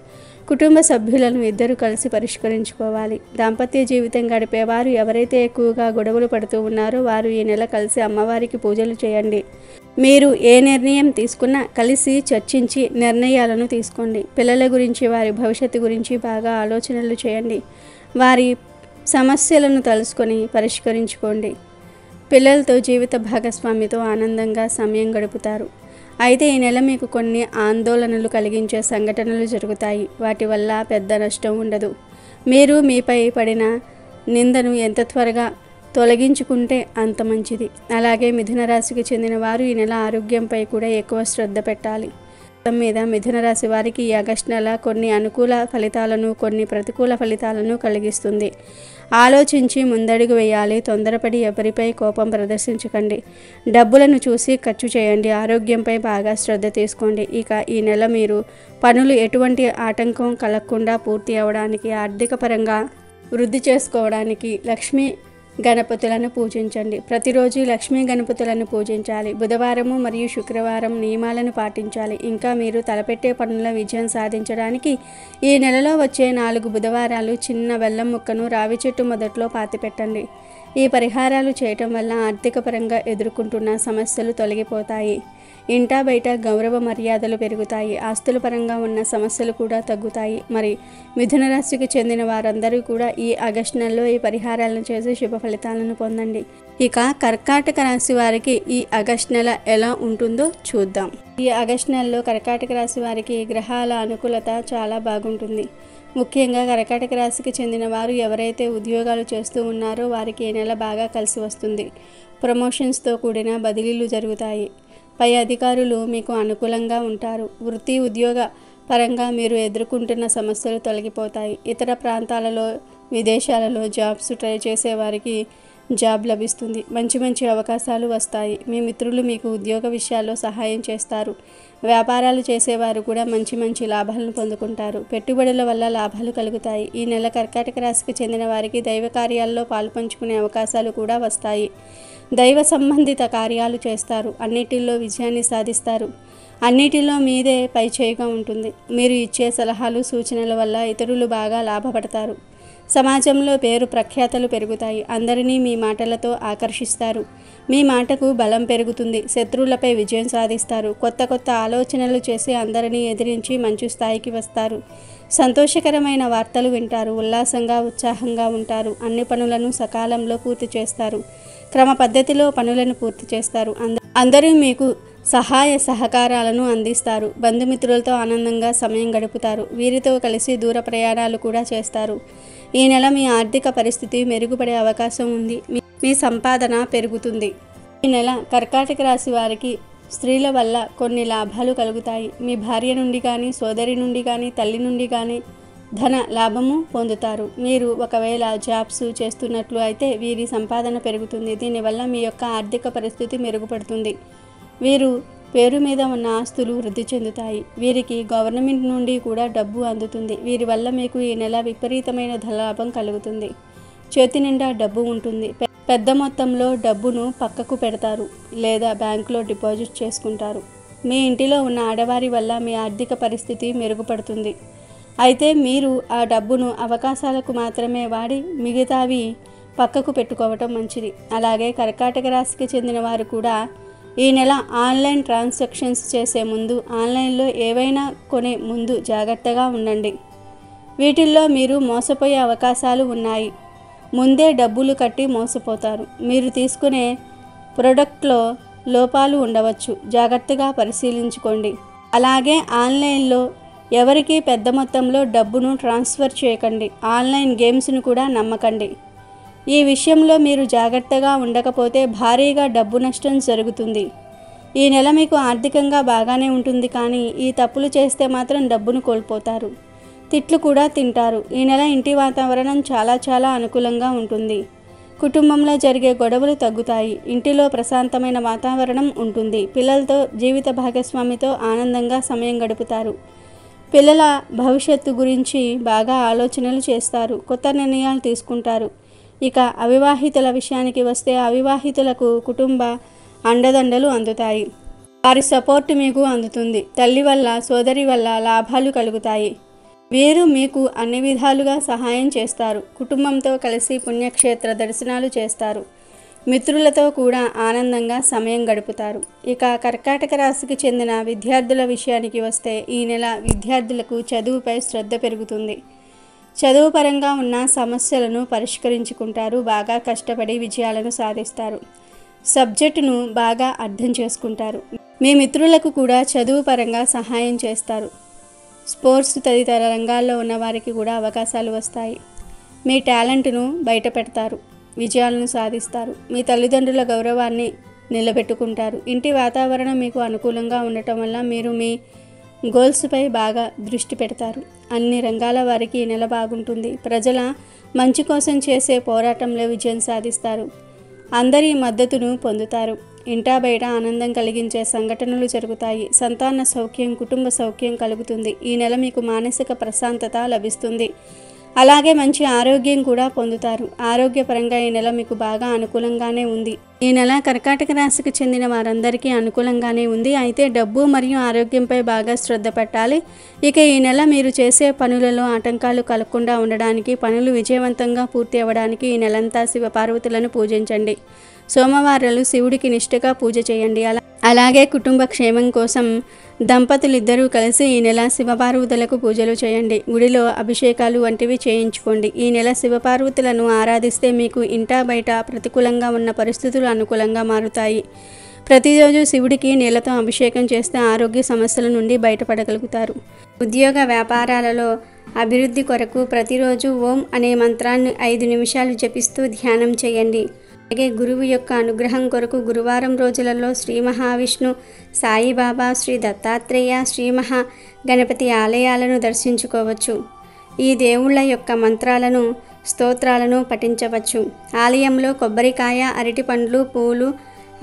కుటుంబ సభ్యులను ఇద్దరు కలిసి పరిష్కరించుకోవాలి. దాంపత్య జీవితం గడిపేవారు ఎవరైతే ఎక్కువగా గొడవలు పడుతూ ఉన్నారో వారు ఈ నెల కలిసి అమ్మవారికి పూజలు చేయండి. మీరు ఏ నిర్ణయం తీసుకున్నా కలిసి చర్చించి నిర్ణయాలను తీసుకోండి. పిల్లల గురించి, వారి భవిష్యత్తు గురించి బాగా ఆలోచనలు చేయండి. వారి సమస్యలను తెలుసుకొని పరిష్కరించుకోండి. పిల్లలతో, జీవిత భాగస్వామితో ఆనందంగా సమయం గడుపుతారు. అయితే ఈ నెల మీకు కొన్ని ఆందోళనలు కలిగించే సంఘటనలు జరుగుతాయి. వాటి వల్ల పెద్ద నష్టం ఉండదు. మీరు మీపై పడిన నిందను ఎంత త్వరగా తొలగించుకుంటే అంత మంచిది. అలాగే మిథున రాశికి చెందిన వారు ఈ నెల ఆరోగ్యంపై కూడా ఎక్కువ శ్రద్ధ పెట్టాలి. మొత్తం మీద మిథున రాశి వారికి ఈ ఆగస్టు నెల కొన్ని అనుకూల ఫలితాలను, కొన్ని ప్రతికూల ఫలితాలను కలిగిస్తుంది. ఆలోచించి ముందడుగు వేయాలి. తొందరపడి ఎవరిపై కోపం ప్రదర్శించకండి. డబ్బులను చూసి ఖర్చు చేయండి. ఆరోగ్యంపై బాగా శ్రద్ధ తీసుకోండి. ఇక ఈ నెల మీరు పనులు ఎటువంటి ఆటంకం కలగకుండా పూర్తి అవ్వడానికి, ఆర్థిక పరంగా వృద్ధి చేసుకోవడానికి లక్ష్మీ గణపతులను పూజించండి. ప్రతిరోజు లక్ష్మీ గణపతులను పూజించాలి. బుధవారము మరియు శుక్రవారం నియమాలను పాటించాలి. ఇంకా మీరు తలపెట్టే పనుల విజయం సాధించడానికి ఈ నెలలో వచ్చే 4 బుధవారాలు చిన్న బెల్లం ముక్కను రావి చెట్టు మొదట్లో పాతిపెట్టండి. ఈ పరిహారాలు చేయటం వల్ల ఆర్థిక పరంగా ఎదుర్కొంటున్న సమస్యలు తొలగిపోతాయి. ఇంటా బయట గౌరవ మర్యాదలు పెరుగుతాయి. ఆస్తుల పరంగా ఉన్న సమస్యలు కూడా తగ్గుతాయి. మరి మిథున రాశికి చెందిన వారందరూ కూడా ఈ ఆగస్టు నెలలో ఈ పరిహారాలను చేసి శుభ ఫలితాలను పొందండి. ఇక కర్కాటక రాశి వారికి ఈ ఆగస్టు నెల ఎలా ఉంటుందో చూద్దాం. ఈ ఆగస్టు నెలలో కర్కాటక రాశి వారికి గ్రహాల అనుకూలత చాలా బాగుంటుంది. ముఖ్యంగా కర్కాటక రాశికి చెందిన వారు ఎవరైతే ఉద్యోగాలు చేస్తూ ఉన్నారో వారికి ఈ నెల బాగా కలిసి వస్తుంది. ప్రమోషన్స్తో కూడిన బదిలీలు జరుగుతాయి. పై అధికారులు మీకు అనుకూలంగా ఉంటారు. వృత్తి, ఉద్యోగ పరంగా మీరు ఎదుర్కొంటున్న సమస్యలు తొలగిపోతాయి. ఇతర ప్రాంతాలలో, విదేశాలలో జాబ్స్ ట్రై చేసే వారికి జాబ్ లభిస్తుంది. మంచి మంచి అవకాశాలు వస్తాయి. మీ మిత్రులు మీకు ఉద్యోగ విషయాల్లో సహాయం చేస్తారు. వ్యాపారాలు చేసేవారు కూడా మంచి మంచి లాభాలను పొందుకుంటారు. పెట్టుబడుల వల్ల లాభాలు కలుగుతాయి. ఈ నెల కర్కాటక రాశికి చెందిన వారికి దైవ కార్యాల్లో పాల్పంచుకునే అవకాశాలు కూడా వస్తాయి. దైవ సంబంధిత కార్యాలు చేస్తారు. అన్నిటిలో విజయాన్ని సాధిస్తారు. అన్నిటిలో మీదే పై చేయిగా ఉంటుంది. మీరు ఇచ్చే సలహాలు, సూచనల వల్ల ఇతరులు బాగా లాభపడతారు. సమాజంలో పేరు ప్రఖ్యాతలు పెరుగుతాయి. అందరినీ మీ మాటలతో ఆకర్షిస్తారు. మీ మాటకు బలం పెరుగుతుంది. శత్రువులపై విజయం సాధిస్తారు. కొత్త కొత్త ఆలోచనలు చేసి అందరినీ ఎదిరించి మంచి స్థాయికి వస్తారు. సంతోషకరమైన వార్తలు వింటారు. ఉల్లాసంగా, ఉత్సాహంగా ఉంటారు. అన్ని పనులను సకాలంలో పూర్తి చేస్తారు. క్రమ పద్ధతిలో పనులను పూర్తి చేస్తారు. అందరూ మీకు సహాయ సహకారాలను అందిస్తారు. బంధుమిత్రులతో ఆనందంగా సమయం గడుపుతారు. వీరితో కలిసి దూర ప్రయాణాలు కూడా చేస్తారు. ఈ నెల మీ ఆర్థిక పరిస్థితి మెరుగుపడే అవకాశం ఉంది. మీ సంపాదన పెరుగుతుంది. ఈ నెల కర్కాటక రాశి వారికి స్త్రీల వల్ల కొన్ని లాభాలు కలుగుతాయి. మీ భార్య నుండి కానీ, సోదరి నుండి కానీ, తల్లి నుండి కానీ ధన లాభము పొందుతారు. మీరు ఒకవేళ జాబ్స్ చేస్తున్నట్లు అయితే వీరి సంపాదన పెరుగుతుంది. దీనివల్ల మీ యొక్క ఆర్థిక పరిస్థితి మెరుగుపడుతుంది. వీరు పేరు మీద ఉన్న ఆస్తులు వృద్ధి చెందుతాయి. వీరికి గవర్నమెంట్ నుండి కూడా డబ్బు అందుతుంది. వీరి వల్ల మీకు ఈ నెల విపరీతమైన ధనలాభం కలుగుతుంది. చేతి నిండా డబ్బు ఉంటుంది. పెద్ద మొత్తంలో డబ్బును పక్కకు పెడతారు లేదా బ్యాంకులో డిపాజిట్ చేసుకుంటారు. మీ ఇంటిలో ఉన్న ఆడవారి వల్ల మీ ఆర్థిక పరిస్థితి మెరుగుపడుతుంది. అయితే మీరు ఆ డబ్బును అవకాశాలకు మాత్రమే వాడి మిగతావి పక్కకు పెట్టుకోవటం మంచిది. అలాగే కర్కాటక రాశికి చెందిన వారు కూడా ఈ నెల ఆన్లైన్ ట్రాన్సాక్షన్స్ చేసే ముందు, ఆన్లైన్లో ఏవైనా కొనే ముందు జాగ్రత్తగా ఉండండి. వీటిల్లో మీరు మోసపోయే అవకాశాలు ఉన్నాయి. ముందే డబ్బులు కట్టి మోసపోతారు. మీరు తీసుకునే ప్రొడక్ట్లో లోపాలు ఉండవచ్చు, జాగ్రత్తగా పరిశీలించుకోండి. అలాగే ఆన్లైన్లో ఎవరికీ పెద్ద మొత్తంలో డబ్బును ట్రాన్స్ఫర్ చేయకండి. ఆన్లైన్ గేమ్స్ను కూడా నమ్మకండి. ఈ విషయంలో మీరు జాగ్రత్తగా ఉండకపోతే భారీగా డబ్బు నష్టం జరుగుతుంది. ఈ నెల మీకు ఆర్థికంగా బాగానే ఉంటుంది, కానీ ఈ తప్పులు చేస్తే మాత్రం డబ్బును కోల్పోతారు. తిట్లు కూడా తింటారు. ఈ నెల ఇంటి వాతావరణం చాలా అనుకూలంగా ఉంటుంది. కుటుంబంలో జరిగే గొడవలు తగ్గుతాయి. ఇంటిలో ప్రశాంతమైన వాతావరణం ఉంటుంది. పిల్లలతో, జీవిత భాగస్వామితో ఆనందంగా సమయం గడుపుతారు. పిల్లల భవిష్యత్తు గురించి బాగా ఆలోచనలు చేస్తారు. కొత్త నిర్ణయాలు తీసుకుంటారు. ఇక అవివాహితుల విషయానికి వస్తే అవివాహితులకు కుటుంబ అండదండలు అందుతాయి. వారి సపోర్ట్ మీకు అందుతుంది. తల్లి వల్ల, సోదరి వల్ల లాభాలు కలుగుతాయి. వీరు మీకు అన్ని విధాలుగా సహాయం చేస్తారు. కుటుంబంతో కలిసి పుణ్యక్షేత్ర దర్శనాలు చేస్తారు. మిత్రులతో కూడా ఆనందంగా సమయం గడుపుతారు. ఇక కర్కాటక రాశికి చెందిన విద్యార్థుల విషయానికి వస్తే ఈ నెల విద్యార్థులకు చదువుపై శ్రద్ధ పెరుగుతుంది. చదువు పరంగా ఉన్న సమస్యలను పరిష్కరించుకుంటారు. బాగా కష్టపడి విజయాలను సాధిస్తారు. సబ్జెక్టును బాగా అర్థం చేసుకుంటారు. మీ మిత్రులకు కూడా చదువు పరంగా సహాయం చేస్తారు. స్పోర్ట్స్ తదితర రంగాల్లో ఉన్న వారికి కూడా అవకాశాలు వస్తాయి. మీ టాలెంట్ను బయట పెడతారు. విజయాలను సాధిస్తారు. మీ తల్లిదండ్రుల గౌరవాన్ని నిలబెట్టుకుంటారు. ఇంటి వాతావరణం మీకు అనుకూలంగా ఉండటం వల్ల మీరు మీ గోల్స్పై బాగా దృష్టి పెడతారు. అన్ని రంగాల వారికి ఈ నెల బాగుంటుంది. ప్రజల మంచి కోసం చేసే పోరాటంలో విజయం సాధిస్తారు. అందరి మద్దతును పొందుతారు. ఇంటా బయట ఆనందం కలిగించే సంఘటనలు జరుగుతాయి. సంతాన సౌఖ్యం, కుటుంబ సౌఖ్యం కలుగుతుంది. ఈ నెల మీకు మానసిక ప్రశాంతత లభిస్తుంది. అలాగే మంచి ఆరోగ్యం కూడా పొందుతారు. ఆరోగ్యపరంగా ఈ నెల మీకు బాగా అనుకూలంగానే ఉంది. ఈ నెల కర్కాటక రాశికి చెందిన వారందరికీ అనుకూలంగానే ఉంది. అయితే డబ్బు మరియు ఆరోగ్యంపై బాగా శ్రద్ధ పెట్టాలి. ఇక ఈ నెల మీరు చేసే పనులలో ఆటంకాలు కలగకుండా ఉండడానికి, పనులు విజయవంతంగా పూర్తి అవ్వడానికి ఈ నెలంతా శివపార్వతులను పూజించండి. సోమవారాలు శివుడికి నిష్ఠగా పూజ చేయండి. అలాగే కుటుంబ క్షేమం కోసం దంపతులిద్దరూ కలిసి ఈ నెల శివపార్వతులకు పూజలు చేయండి. గుడిలో అభిషేకాలు వంటివి చేయించుకోండి. ఈ నెల శివపార్వతులను ఆరాధిస్తే మీకు ఇంటా బయట ప్రతికూలంగా ఉన్న పరిస్థితులు అనుకూలంగా మారుతాయి. ప్రతిరోజు శివుడికి నీళ్లతో అభిషేకం చేస్తే ఆరోగ్య సమస్యల నుండి బయటపడగలుగుతారు. ఉద్యోగ వ్యాపారాలలో అభివృద్ధి కొరకు ప్రతిరోజు ఓం అనే మంత్రాన్ని 5 నిమిషాలు జపిస్తూ ధ్యానం చేయండి. అలాగే గురువు యొక్క అనుగ్రహం కొరకు గురువారం రోజులలో శ్రీ మహావిష్ణు, సాయిబాబా, శ్రీ దత్తాత్రేయ, శ్రీ మహా గణపతి ఆలయాలను దర్శించుకోవచ్చు. ఈ దేవుళ్ళ యొక్క మంత్రాలను, స్తోత్రాలను పఠించవచ్చు. ఆలయంలో కొబ్బరికాయ, అరటిపండ్లు, పూలు,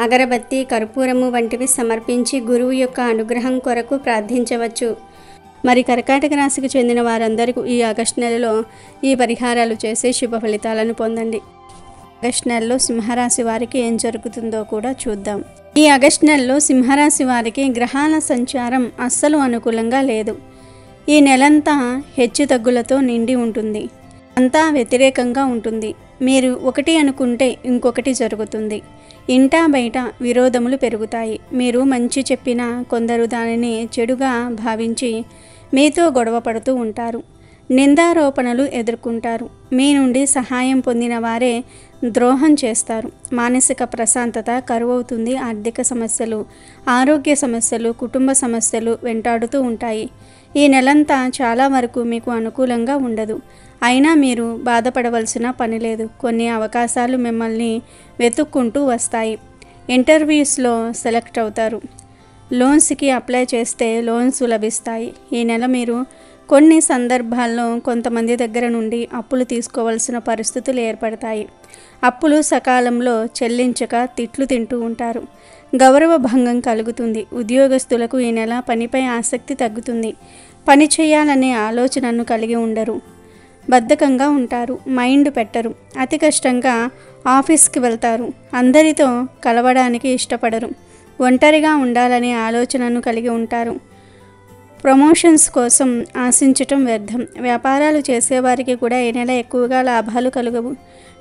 అగరబత్తి, కర్పూరము వంటివి సమర్పించి గురువు యొక్క అనుగ్రహం కొరకు ప్రార్థించవచ్చు. మరి కర్కాటక రాశికి చెందిన వారందరికీ ఈ ఆగస్టు నెలలో ఈ పరిహారాలు చేసి శుభ ఫలితాలను పొందండి. ఆగస్టు నెలలో సింహరాశి వారికి ఏం జరుగుతుందో కూడా చూద్దాం. ఈ ఆగస్టు నెలలో సింహరాశి వారికి గ్రహాల సంచారం అస్సలు అనుకూలంగా లేదు. ఈ నెలంతా హెచ్చు తగ్గులతో నిండి ఉంటుంది. అంతా వ్యతిరేకంగా ఉంటుంది. మీరు ఒకటి అనుకుంటే ఇంకొకటి జరుగుతుంది. ఇంటా బయట విరోధములు పెరుగుతాయి. మీరు మంచి చెప్పినా కొందరు దానిని చెడుగా భావించి మీతో గొడవ పడుతూ ఉంటారు. నిందారోపణలు ఎదుర్కొంటారు. మీ నుండి సహాయం పొందిన వారే ద్రోహం చేస్తారు. మానసిక ప్రశాంతత కరువవుతుంది. ఆర్థిక సమస్యలు, ఆరోగ్య సమస్యలు, కుటుంబ సమస్యలు వెంటాడుతూ ఉంటాయి. ఈ నెలంతా చాలా వరకు మీకు అనుకూలంగా ఉండదు. అయినా మీరు బాధపడవలసిన పని లేదు. కొన్ని అవకాశాలు మిమ్మల్ని వెతుక్కుంటూ వస్తాయి. ఇంటర్వ్యూస్లో సెలెక్ట్ అవుతారు. లోన్స్కి అప్లై చేస్తే లోన్స్ లభిస్తాయి. ఈ నెల మీరు కొన్ని సందర్భాల్లో కొంతమంది దగ్గర నుండి అప్పులు తీసుకోవాల్సిన పరిస్థితులు ఏర్పడతాయి. అప్పులు సకాలంలో చెల్లించక తిట్లు తింటూ ఉంటారు. గౌరవ భంగం కలుగుతుంది. ఉద్యోగస్తులకు ఈ నెల పనిపై ఆసక్తి తగ్గుతుంది. పని చేయాలనే ఆలోచనను కలిగి ఉండరు. బద్ధకంగా ఉంటారు. మైండ్ పెట్టరు. అతి కష్టంగా ఆఫీస్కి వెళ్తారు. అందరితో కలవడానికి ఇష్టపడరు. ఒంటరిగా ఉండాలనే ఆలోచనను కలిగి ఉంటారు. ప్రమోషన్స్ కోసం ఆశించటం వ్యర్థం. వ్యాపారాలు చేసేవారికి కూడా ఈ నెల ఎక్కువగా లాభాలు కలుగవు.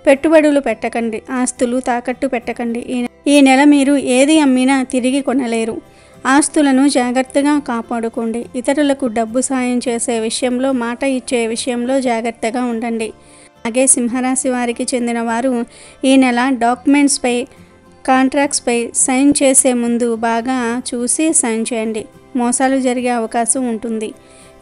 పెట్టుబడులు పెట్టకండి. ఆస్తులు తాకట్టు పెట్టకండి. ఈ నెల మీరు ఏది అమ్మినా తిరిగి కొనలేరు. ఆస్తులను జాగ్రత్తగా కాపాడుకోండి. ఇతరులకు డబ్బు సాయం చేసే విషయంలో, మాట ఇచ్చే విషయంలో జాగ్రత్తగా ఉండండి. అలాగే సింహరాశి వారికి చెందిన వారు ఈ నెల డాక్యుమెంట్స్పై, కాంట్రాక్ట్స్పై సైన్ చేసే ముందు బాగా చూసి సైన్ చేయండి. మోసాలు జరిగే అవకాశం ఉంటుంది.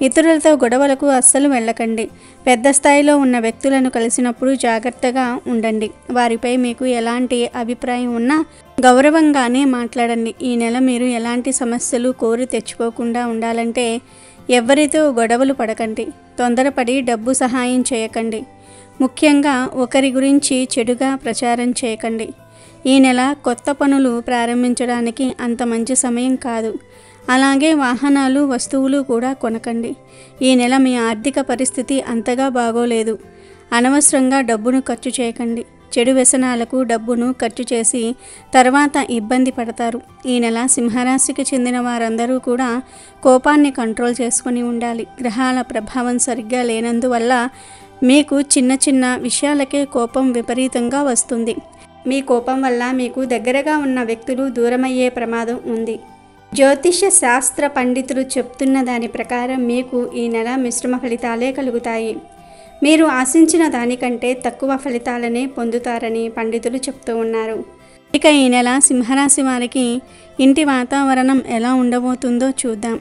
ఇతరులతో గొడవలకు అస్సలు వెళ్ళకండి. పెద్ద స్థాయిలో ఉన్న వ్యక్తులను కలిసినప్పుడు జాగ్రత్తగా ఉండండి. వారిపై మీకు ఎలాంటి అభిప్రాయం ఉన్నా గౌరవంగానే మాట్లాడండి. ఈ నెల మీరు ఎలాంటి సమస్యలు కోరి తెచ్చుకోకుండా ఉండాలంటే ఎవరితో గొడవలు పడకండి. తొందరపడి డబ్బు సహాయం చేయకండి. ముఖ్యంగా ఒకరి గురించి చెడుగా ప్రచారం చేయకండి. ఈ నెల కొత్త పనులు ప్రారంభించడానికి అంత మంచి సమయం కాదు. అలాగే వాహనాలు, వస్తువులు కూడా కొనకండి. ఈ నెల మీ ఆర్థిక పరిస్థితి అంతగా బాగోలేదు. అనవసరంగా డబ్బును ఖర్చు చేయకండి. చెడు వ్యసనాలకు డబ్బును ఖర్చు చేసి తర్వాత ఇబ్బంది పడతారు. ఈ నెల సింహరాశికి చెందిన వారందరూ కూడా కోపాన్ని కంట్రోల్ చేసుకొని ఉండాలి. గ్రహాల ప్రభావం సరిగ్గా లేనందువల్ల మీకు చిన్న చిన్న విషయాలకే కోపం విపరీతంగా వస్తుంది. మీ కోపం వల్ల మీకు దగ్గరగా ఉన్న వ్యక్తులు దూరమయ్యే ప్రమాదం ఉంది. జ్యోతిష శాస్త్ర పండితులు చెప్తున్న దాని ప్రకారం మీకు ఈ నెల మిశ్రమ ఫలితాలే కలుగుతాయి. మీరు ఆశించిన దానికంటే తక్కువ ఫలితాలనే పొందుతారని పండితులు చెప్తూ ఉన్నారు. ఇక ఈ నెల సింహరాశి వారికి ఇంటి వాతావరణం ఎలా ఉండబోతుందో చూద్దాం.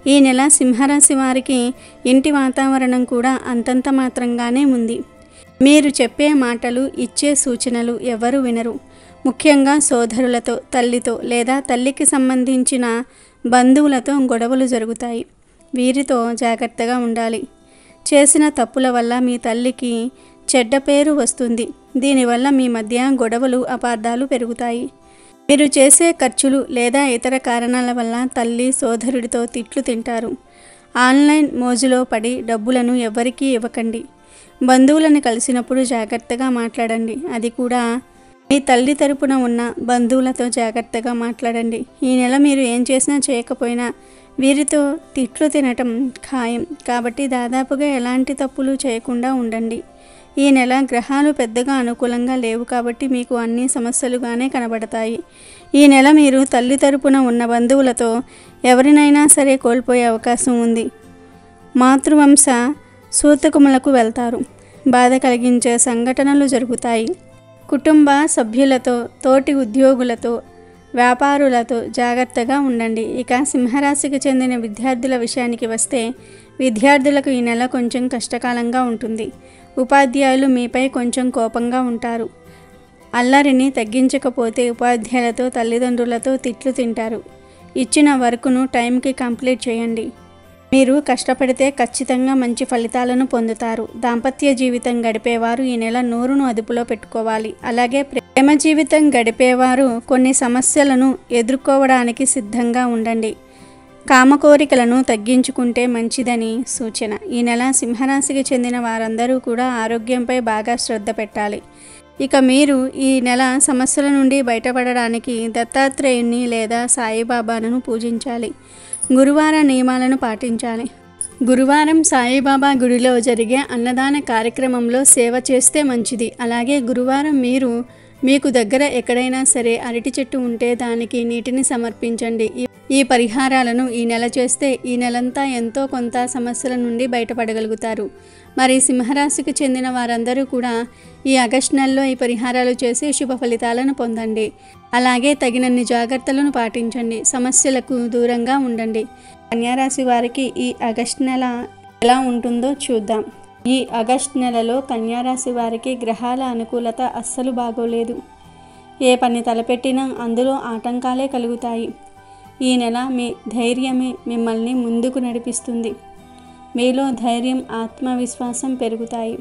ఈ నెల సింహరాశి వారికి ఇంటి వాతావరణం కూడా అంతంత మాత్రంగానే ఉంది. మీరు చెప్పే మాటలు, ఇచ్చే సూచనలు ఎవరు వినరు. ముఖ్యంగా సోదరులతో, తల్లితో లేదా తల్లికి సంబంధించిన బంధువులతో గొడవలు జరుగుతాయి. వీరితో జాగ్రత్తగా ఉండాలి. చేసిన తప్పుల వల్ల మీ తల్లికి చెడ్డ పేరు వస్తుంది. దీనివల్ల మీ మధ్య గొడవలు, అపార్థాలు పెరుగుతాయి. మీరు చేసే ఖర్చులు లేదా ఇతర కారణాల వల్ల తల్లి, సోదరుడితో తిట్లు తింటారు. ఆన్లైన్ మోజులో పడి డబ్బులను ఎవరికీ ఇవ్వకండి. బంధువులను కలిసినప్పుడు జాగ్రత్తగా మాట్లాడండి. అది కూడా మీ తల్లి తరపున ఉన్న బంధువులతో జాగ్రత్తగా మాట్లాడండి. ఈ నెల మీరు ఏం చేసినా చేయకపోయినా వీరితో తిట్లు తినటం ఖాయం. కాబట్టి దాదాపుగా ఎలాంటి తప్పులు చేయకుండా ఉండండి. ఈ నెల గ్రహాలు పెద్దగా అనుకూలంగా లేవు కాబట్టి మీకు అన్ని సమస్యలుగానే కనబడతాయి. ఈ నెల మీరు తల్లి తరపున ఉన్న బంధువులతో ఎవరినైనా సరే కోల్పోయే అవకాశం ఉంది. మాతృవంశ సూతకములకు వెళ్తారు. బాధ కలిగించే సంఘటనలు జరుగుతాయి. కుటుంబ సభ్యులతో, తోటి ఉద్యోగులతో, వ్యాపారులతో జాగ్రత్తగా ఉండండి. ఇక సింహరాశికి చెందిన విద్యార్థుల విషయానికి వస్తే విద్యార్థులకు ఈ నెల కొంచెం కష్టకాలంగా ఉంటుంది. ఉపాధ్యాయులు మీపై కొంచెం కోపంగా ఉంటారు. అల్లరిని తగ్గించకపోతే ఉపాధ్యాయులతో, తల్లిదండ్రులతో తిట్లు తింటారు. ఇచ్చిన వర్కును టైంకి కంప్లీట్ చేయండి. మీరు కష్టపడితే ఖచ్చితంగా మంచి ఫలితాలను పొందుతారు. దాంపత్య జీవితం గడిపేవారు ఈ నెల నోరును అదుపులో పెట్టుకోవాలి. అలాగే ప్రేమ జీవితం గడిపేవారు కొన్ని సమస్యలను ఎదుర్కోవడానికి సిద్ధంగా ఉండండి. కామకోరికలను తగ్గించుకుంటే మంచిదని సూచన. ఈ నెల సింహరాశికి చెందిన వారందరూ కూడా ఆరోగ్యంపై బాగా శ్రద్ధ పెట్టాలి. ఇక మీరు ఈ నెల సమస్యల నుండి బయటపడడానికి దత్తాత్రేయుని లేదా సాయిబాబాను పూజించాలి. గురువార నియమాలను పాటించాలి. గురువారం సాయిబాబా గుడిలో జరిగే అన్నదాన కార్యక్రమంలో సేవ చేస్తే మంచిది. అలాగే గురువారం మీకు దగ్గర ఎక్కడైనా సరే అరటి చెట్టు ఉంటే దానికి నీటిని సమర్పించండి. ఈ పరిహారాలను ఈ నెల చేస్తే ఈ నెలంతా ఎంతో కొంత సమస్యల నుండి బయటపడగలుగుతారు. మరి సింహరాశికి చెందిన వారందరూ కూడా ఈ ఆగస్టు నెలలో ఈ పరిహారాలు చేసి శుభ ఫలితాలను పొందండి. అలాగే తగినన్ని జాగ్రత్తలను పాటించండి. సమస్యలకు దూరంగా ఉండండి. కన్యారాశి వారికి ఈ ఆగస్టు నెల ఎలా ఉంటుందో చూద్దాం. ఈ ఆగస్టు నెలలో కన్యారాశి వారికి గ్రహాల అనుకూలత అస్సలు బాగోలేదు. ఏ పని తలపెట్టినా అందులో ఆటంకాలే కలుగుతాయి. ఈ నెల మీ ధైర్యమే మిమ్మల్ని ముందుకు నడిపిస్తుంది. మీలో ధైర్యం, ఆత్మవిశ్వాసం పెరుగుతాయి.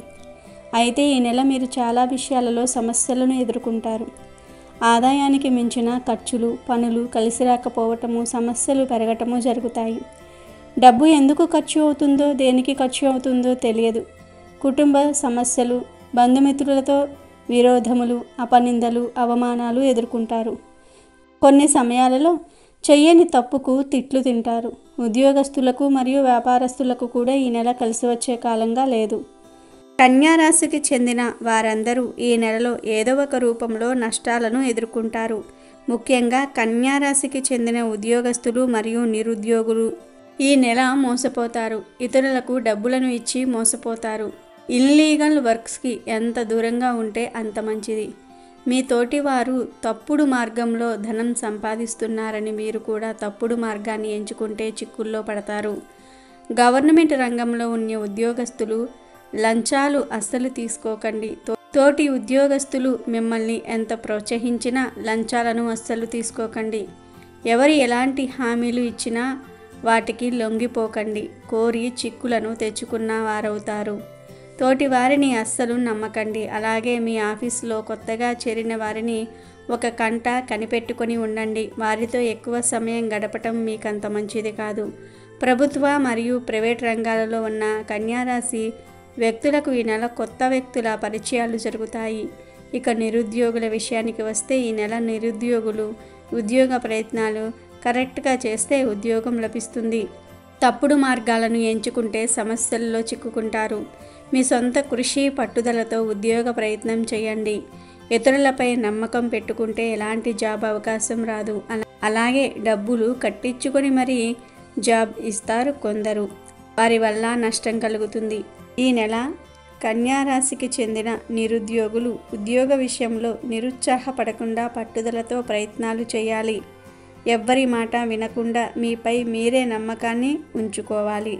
అయితే ఈ నెల మీరు చాలా విషయాలలో సమస్యలను ఎదుర్కొంటారు. ఆదాయానికి మించిన ఖర్చులు, పనులు కలిసి రాకపోవటము, సమస్యలు పెరగటము జరుగుతాయి. డబ్బు ఎందుకు ఖర్చు అవుతుందో, దేనికి ఖర్చు అవుతుందో తెలియదు. కుటుంబ సమస్యలు, బంధుమిత్రులతో విరోధములు, అపనిందలు, అవమానాలు ఎదుర్కొంటారు. కొన్ని సమయాలలో చెయ్యని తప్పుకు తిట్లు తింటారు. ఉద్యోగస్తులకు మరియు వ్యాపారస్తులకు కూడా ఈ నెల కలిసి వచ్చే కాలంగా లేదు. కన్యారాశికి చెందిన వారందరూ ఈ నెలలో ఏదో ఒక రూపంలో నష్టాలను ఎదుర్కొంటారు. ముఖ్యంగా కన్యా రాశికి చెందిన ఉద్యోగస్తులు మరియు నిరుద్యోగులు ఈ నెల మోసపోతారు. ఇతరులకు డబ్బులను ఇచ్చి మోసపోతారు. ఇల్లీగల్ వర్క్స్కి ఎంత దూరంగా ఉంటే అంత మంచిది. మీ తోటి వారు తప్పుడు మార్గంలో ధనం సంపాదిస్తున్నారని మీరు కూడా తప్పుడు మార్గాన్ని ఎంచుకుంటే చిక్కుల్లో పడతారు. గవర్నమెంట్ రంగంలో ఉన్న ఉద్యోగస్తులు లంచాలు అస్సలు తీసుకోకండి. తోటి ఉద్యోగస్తులు మిమ్మల్ని ఎంత ప్రోత్సహించినా లంచాలను అస్సలు తీసుకోకండి. ఎవరు ఎలాంటి హామీలు ఇచ్చినా వాటికి లొంగిపోకండి. కోరి చిక్కులను తెచ్చుకున్న వారవుతారు. తోటి వారిని అస్సలు నమ్మకండి. అలాగే మీ ఆఫీసులో కొత్తగా చేరిన వారిని ఒక కంట కనిపెట్టుకొని ఉండండి. వారితో ఎక్కువ సమయం గడపటం మీకంత మంచిది కాదు. ప్రభుత్వ మరియు ప్రైవేట్ రంగాలలో ఉన్న కన్యారాశి వ్యక్తులకు ఈ నెల కొత్త వ్యక్తుల పరిచయాలు జరుగుతాయి. ఇక నిరుద్యోగుల విషయానికి వస్తే ఈ నెల నిరుద్యోగులు ఉద్యోగ ప్రయత్నాలు కరెక్ట్గా చేస్తే ఉద్యోగం లభిస్తుంది. తప్పుడు మార్గాలను ఎంచుకుంటే సమస్యల్లో చిక్కుకుంటారు. మీ సొంత కృషి పట్టుదలతో ఉద్యోగ ప్రయత్నం చేయండి. ఇతరులపై నమ్మకం పెట్టుకుంటే ఎలాంటి జాబ్ అవకాశం రాదు. అలాగే డబ్బులు కట్టించుకొని మరీ జాబ్ ఇస్తారు కొందరు. వారి వల్ల నష్టం కలుగుతుంది. ఈ నెల కన్యా రాశికి చెందిన నిరుద్యోగులు ఉద్యోగ విషయంలో నిరుత్సాహపడకుండా పట్టుదలతో ప్రయత్నాలు చేయాలి. ఎవ్వరి మాట వినకుండా మీపై మీరే నమ్మకాన్ని ఉంచుకోవాలి.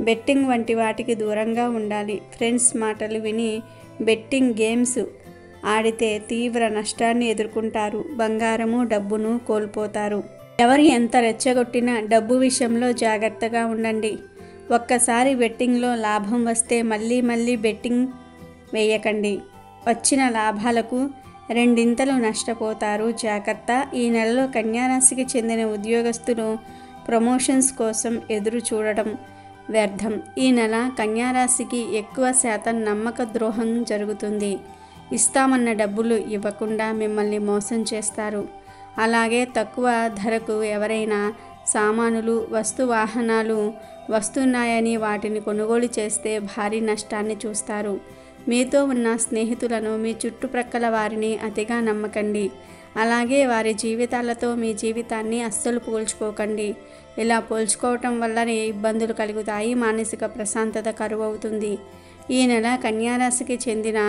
బెట్టింగ్ వంటి వాటికి దూరంగా ఉండాలి. ఫ్రెండ్స్ మాటలు విని బెట్టింగ్ గేమ్స్ ఆడితే తీవ్ర నష్టాన్ని ఎదుర్కొంటారు. బంగారము డబ్బును కోల్పోతారు. ఎవరు ఎంత రెచ్చగొట్టినా డబ్బు విషయంలో జాగ్రత్తగా ఉండండి. ఒక్కసారి బెట్టింగ్లో లాభం వస్తే మళ్ళీ బెట్టింగ్ వేయకండి. వచ్చిన లాభాలకు రెండింతలు నష్టపోతారు. జాగ్రత్త. ఈ నెలలో కన్యారాశికి చెందిన ఉద్యోగస్తులు ప్రమోషన్స్ కోసం ఎదురు చూడడం వ్యర్థం. ఈ నెల కన్యారాశికి ఎక్కువ శాతం నమ్మక ద్రోహం జరుగుతుంది. ఇస్తామన్న డబ్బులు ఇవ్వకుండా మిమ్మల్ని మోసం చేస్తారు. అలాగే తక్కువ ధరకు ఎవరైనా సామానులు వాహనాలు వస్తున్నాయని వాటిని కొనుగోలు చేస్తే భారీ నష్టాన్ని చూస్తారు. మీతో ఉన్న స్నేహితులను మీ చుట్టుప్రక్కల వారిని అతిగా నమ్మకండి. అలాగే వారి జీవితాలతో మీ జీవితాన్ని అస్సలు పోల్చుకోకండి. ఇలా పోల్చుకోవటం వల్లనే ఇబ్బందులు కలుగుతాయి. మానసిక ప్రశాంతత కరువవుతుంది. ఈ నెల కన్యారాశికి చెందిన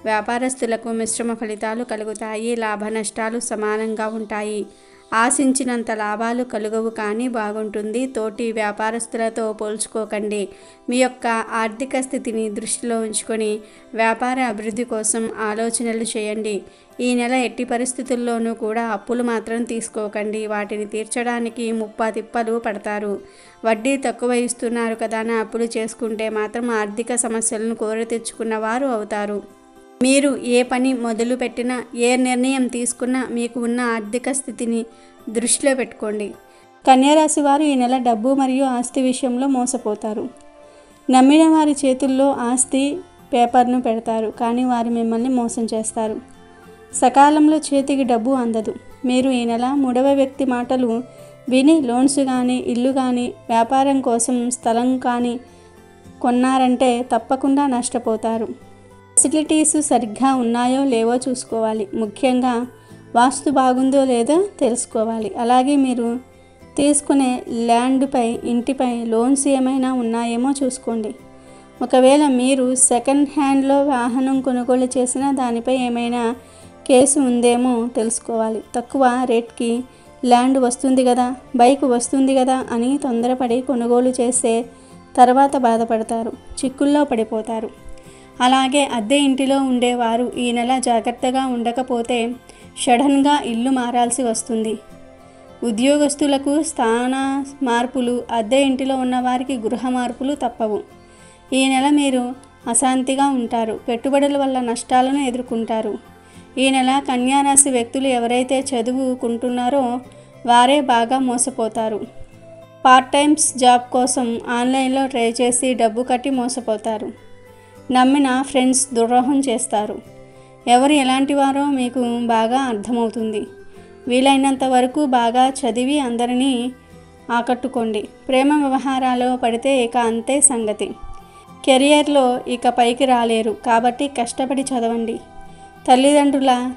వ్యాపారస్తులకు మిశ్రమ ఫలితాలు కలుగుతాయి. లాభ నష్టాలు సమానంగా ఉంటాయి. ఆశించినంత లాభాలు కలుగవు కానీ బాగుంటుంది. తోటి వ్యాపారస్తులతో పోల్చుకోకండి. మీ యొక్క ఆర్థిక స్థితిని దృష్టిలో ఉంచుకొని వ్యాపార అభివృద్ధి కోసం ఆలోచనలు చేయండి. ఈ నెల ఎట్టి పరిస్థితుల్లోనూ కూడా అప్పులు మాత్రం తీసుకోకండి. వాటిని తీర్చడానికి ముప్పాతిప్పలు పడతారు. వడ్డీ తక్కువ ఇస్తున్నారు కదా అని అప్పులు చేసుకుంటే మాత్రం ఆర్థిక సమస్యలను కోరి తెచ్చుకున్న వారు అవుతారు. మీరు ఏ పని మొదలు పెట్టినా ఏ నిర్ణయం తీసుకున్నా మీకు ఉన్న ఆర్థిక స్థితిని దృష్టిలో పెట్టుకోండి. కన్యారాశి వారు ఈ నెల డబ్బు మరియు ఆస్తి విషయంలో మోసపోతారు. నమ్మిన వారి చేతుల్లో ఆస్తి పేపర్ను పెడతారు కానీ వారు మిమ్మల్ని మోసం చేస్తారు. సకాలంలో చేతికి డబ్బు అందదు. మీరు ఈ నెల మూడవ వ్యక్తి మాటలు విని లోన్స్ కానీ ఇల్లు కానీ వ్యాపారం కోసం స్థలం కానీ కొన్నారంటే తప్పకుండా నష్టపోతారు. ఫెసిలిటీస్ సరిగ్గా ఉన్నాయో లేవో చూసుకోవాలి. ముఖ్యంగా వాస్తు బాగుందో లేదో తెలుసుకోవాలి. అలాగే మీరు తీసుకునే ల్యాండ్పై ఇంటిపై లోన్స్ ఏమైనా ఉన్నాయేమో చూసుకోండి. ఒకవేళ మీరు సెకండ్ హ్యాండ్లో వాహనం కొనుగోలు చేసినా దానిపై ఏమైనా కేసు ఉందేమో తెలుసుకోవాలి. తక్కువ రేట్కి ల్యాండ్ వస్తుంది కదా, బైక్ వస్తుంది కదా అని తొందరపడి కొనుగోలు చేస్తే తర్వాత బాధపడతారు, చిక్కుల్లో పడిపోతారు. అలాగే అద్దె ఇంటిలో ఉండేవారు ఈ నెల జాగ్రత్తగా ఉండకపోతే సడన్గా ఇల్లు మారాల్సి వస్తుంది. ఉద్యోగస్తులకు స్థాన మార్పులు, అద్దె ఇంటిలో ఉన్నవారికి గృహ మార్పులు తప్పవు. ఈ నెల మీరు అశాంతిగా ఉంటారు. పెట్టుబడుల వల్ల నష్టాలను ఎదుర్కొంటారు. ఈ నెల కన్యారాశి వ్యక్తులు ఎవరైతే చదువుకుంటున్నారో వారే బాగా మోసపోతారు. పార్ట్ టైమ్స్ జాబ్ కోసం ఆన్లైన్లో ట్రై చేసి డబ్బు కట్టి మోసపోతారు. నమ్మిన ఫ్రెండ్స్ ద్రోహం చేస్తారు. ఎవరు ఎలాంటి వారో మీకు బాగా అర్థమవుతుంది. వీలైనంత వరకు బాగా చదివి అందరినీ ఆకట్టుకోండి. ప్రేమ వ్యవహారాల్లో పడితే ఇక అంతే సంగతి. కెరియర్లో ఇక పైకి రాలేరు కాబట్టి కష్టపడి చదవండి. తల్లిదండ్రుల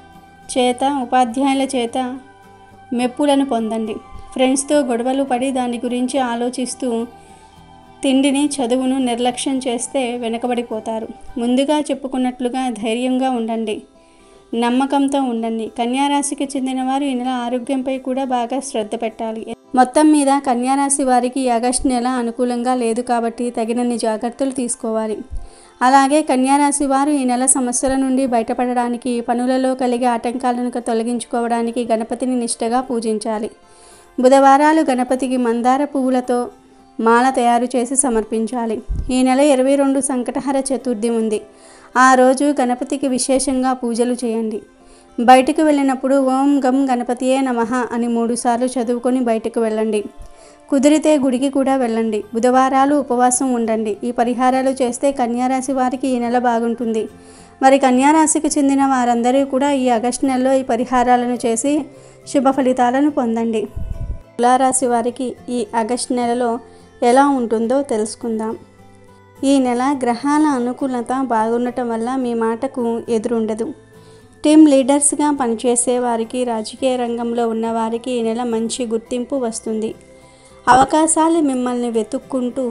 చేత, ఉపాధ్యాయుల చేత మెప్పులను పొందండి. ఫ్రెండ్స్తో గొడవలు పడి దాని గురించి ఆలోచిస్తూ తిండిని, చదువును నిర్లక్ష్యం చేస్తే వెనకబడిపోతారు. ముందుగా చెప్పుకున్నట్లుగా ధైర్యంగా ఉండండి, నమ్మకంతో ఉండండి. కన్యారాశికి చెందిన వారు ఈ నెల ఆరోగ్యంపై కూడా బాగా శ్రద్ధ పెట్టాలి. మొత్తం మీద కన్యారాశి వారికి ఆగస్టు నెల అనుకూలంగా లేదు కాబట్టి తగినన్ని జాగ్రత్తలు తీసుకోవాలి. అలాగే కన్యారాశి వారు ఈ నెల సమస్యల నుండి బయటపడడానికి, పనులలో కలిగే ఆటంకాలను తొలగించుకోవడానికి గణపతిని నిష్ఠగా పూజించాలి. బుధవారాలు గణపతికి మందార పువ్వులతో మాల తయారు చేసి సమర్పించాలి. ఈ నెల 22 సంకటహర చతుర్థి ఉంది. ఆ రోజు గణపతికి విశేషంగా పూజలు చేయండి. బయటకు వెళ్ళినప్పుడు ఓం గం గణపతియే నమః అని 3 సార్లు చదువుకొని బయటకు వెళ్ళండి. కుదిరితే గుడికి కూడా వెళ్ళండి. బుధవారాలు ఉపవాసం ఉండండి. ఈ పరిహారాలు చేస్తే కన్యారాశి వారికి ఈ నెల బాగుంటుంది. మరి కన్యారాశికి చెందిన వారందరూ కూడా ఈ ఆగస్టు నెలలో ఈ పరిహారాలను చేసి శుభ ఫలితాలను పొందండి. తులారాశి వారికి ఈ ఆగస్టు నెలలో ఎలా ఉంటుందో తెలుసుకుందాం. ఈ నెల గ్రహాల అనుకూలత బాగుండటం వల్ల మీ మాటకు ఎదురుండదు. టీమ్ లీడర్స్గా పనిచేసే వారికి, రాజకీయ రంగంలో ఉన్న వారికి ఈ నెల మంచి గుర్తింపు వస్తుంది. అవకాశాలు మిమ్మల్ని వెతుక్కుంటూ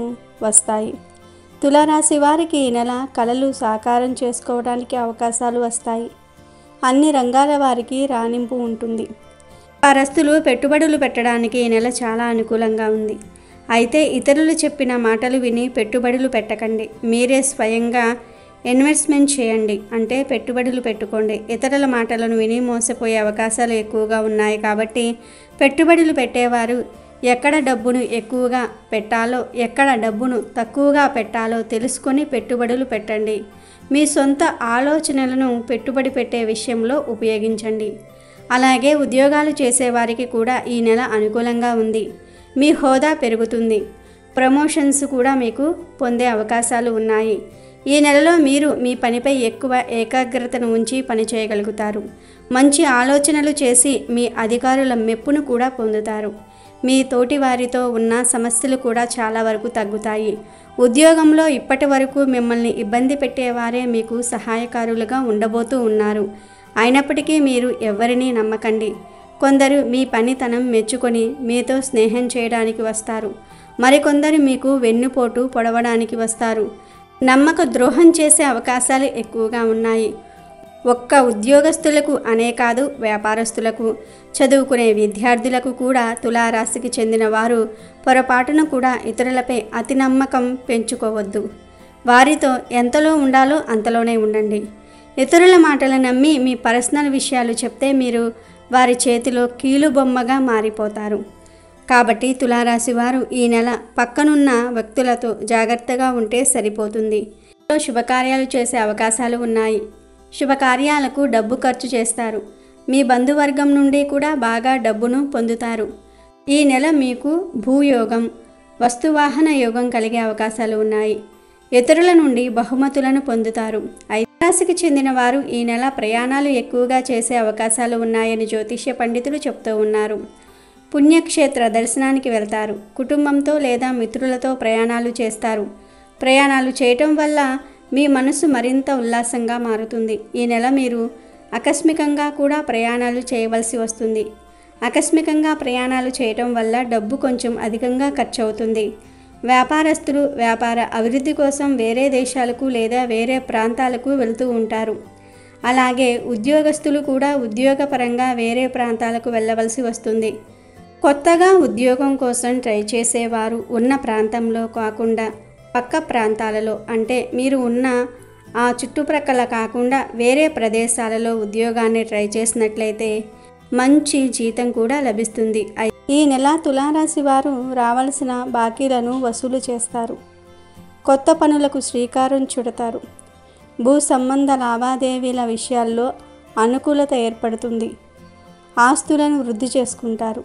వస్తాయి. తులారాశి వారికి ఈ నెల కలలు సాకారం చేసుకోవడానికి అవకాశాలు వస్తాయి. అన్ని రంగాల వారికి రాణింపు ఉంటుంది. వ్యాపారస్తులు పెట్టుబడులు పెట్టడానికి ఈ నెల చాలా అనుకూలంగా ఉంది. అయితే ఇతరులు చెప్పిన మాటలు విని పెట్టుబడులు పెట్టకండి. మీరే స్వయంగా ఇన్వెస్ట్మెంట్ చేయండి, అంటే పెట్టుబడులు పెట్టుకోండి. ఇతరుల మాటలను విని మోసపోయే అవకాశాలు ఎక్కువగా ఉన్నాయి కాబట్టి పెట్టుబడులు పెట్టేవారు ఎక్కడ డబ్బును ఎక్కువగా పెట్టాలో, ఎక్కడ డబ్బును తక్కువగా పెట్టాలో తెలుసుకొని పెట్టుబడులు పెట్టండి. మీ సొంత ఆలోచనలను పెట్టుబడి పెట్టే విషయంలో ఉపయోగించండి. అలాగే ఉద్యోగాలు చేసేవారికి కూడా ఈ నెల అనుకూలంగా ఉంది. మీ హోదా పెరుగుతుంది. ప్రమోషన్స్ కూడా మీకు పొందే అవకాశాలు ఉన్నాయి. ఈ నెలలో మీరు మీ పనిపై ఎక్కువ ఏకాగ్రతను ఉంచి పని చేయగలుగుతారు. మంచి ఆలోచనలు చేసి మీ అధికారుల మెప్పును కూడా పొందుతారు. మీ తోటి వారితో ఉన్న సమస్యలు కూడా చాలా వరకు తగ్గుతాయి. ఉద్యోగంలో ఇప్పటి వరకు మిమ్మల్ని ఇబ్బంది పెట్టేవారే మీకు సహాయకారులుగా ఉండబోతూ ఉన్నారు. అయినప్పటికీ మీరు ఎవరినీ నమ్మకండి. కొందరు మీ పనితనం మెచ్చుకొని మీతో స్నేహం చేయడానికి వస్తారు. మరికొందరు మీకు వెన్నుపోటు పొడవడానికి వస్తారు. నమ్మక ద్రోహం చేసే అవకాశాలు ఎక్కువగా ఉన్నాయి. ఒక్క ఉద్యోగస్తులకు అనే కాదు, వ్యాపారస్తులకు, చదువుకునే విద్యార్థులకు కూడా తులారాశికి చెందిన వారు పొరపాటును కూడా ఇతరులపై అతి నమ్మకం పెంచుకోవద్దు. వారితో ఎంతలో ఉండాలో అంతలోనే ఉండండి. ఇతరుల మాటలు నమ్మి మీ పర్సనల్ విషయాలు చెప్తే మీరు వారి చేతిలో కీలుబొమ్మగా మారిపోతారు. కాబట్టి తులారాశి వారు ఈ నెల పక్కనున్న వ్యక్తులతో జాగ్రత్తగా ఉంటే సరిపోతుంది. శుభకార్యాలు చేసే అవకాశాలు ఉన్నాయి. శుభకార్యాలకు డబ్బు ఖర్చు చేస్తారు. మీ బంధువర్గం నుండి కూడా బాగా డబ్బును పొందుతారు. ఈ నెల మీకు భూయోగం, వస్తువాహన యోగం కలిగే అవకాశాలు ఉన్నాయి. ఇతరుల నుండి బహుమతులను పొందుతారు. రాశికి చెందిన వారు ఈ నెల ప్రయాణాలు ఎక్కువగా చేసే అవకాశాలు ఉన్నాయని జ్యోతిష్య పండితులు చెప్తూ ఉన్నారు. పుణ్యక్షేత్ర దర్శనానికి వెళ్తారు. కుటుంబంతో లేదా మిత్రులతో ప్రయాణాలు చేస్తారు. ప్రయాణాలు చేయటం వల్ల మీ మనసు మరింత ఉల్లాసంగా మారుతుంది. ఈ నెల మీరు ఆకస్మికంగా కూడా ప్రయాణాలు చేయవలసి వస్తుంది. ఆకస్మికంగా ప్రయాణాలు చేయటం వల్ల డబ్బు కొంచెం అధికంగా ఖర్చు అవుతుంది. వ్యాపారస్తులు వ్యాపార అభివృద్ధి కోసం వేరే దేశాలకు లేదా వేరే ప్రాంతాలకు వెళుతూ ఉంటారు. అలాగే ఉద్యోగస్తులు కూడా ఉద్యోగపరంగా వేరే ప్రాంతాలకు వెళ్ళవలసి వస్తుంది. కొత్తగా ఉద్యోగం కోసం ట్రై చేసేవారు ఉన్న ప్రాంతంలో కాకుండా పక్క ప్రాంతాలలో, అంటే మీరు ఉన్న ఆ చుట్టుప్రక్కల కాకుండా వేరే ప్రదేశాలలో ఉద్యోగాన్ని ట్రై చేసినట్లయితే మంచి జీతం కూడా లభిస్తుంది. ఈ నెల తులారాశి వారు రావాల్సిన బాకీలను వసూలు చేస్తారు. కొత్త పనులకు శ్రీకారం చుడతారు. భూ సంబంధ లావాదేవీల విషయాల్లో అనుకూలత ఏర్పడుతుంది. ఆస్తులను వృద్ధి చేసుకుంటారు.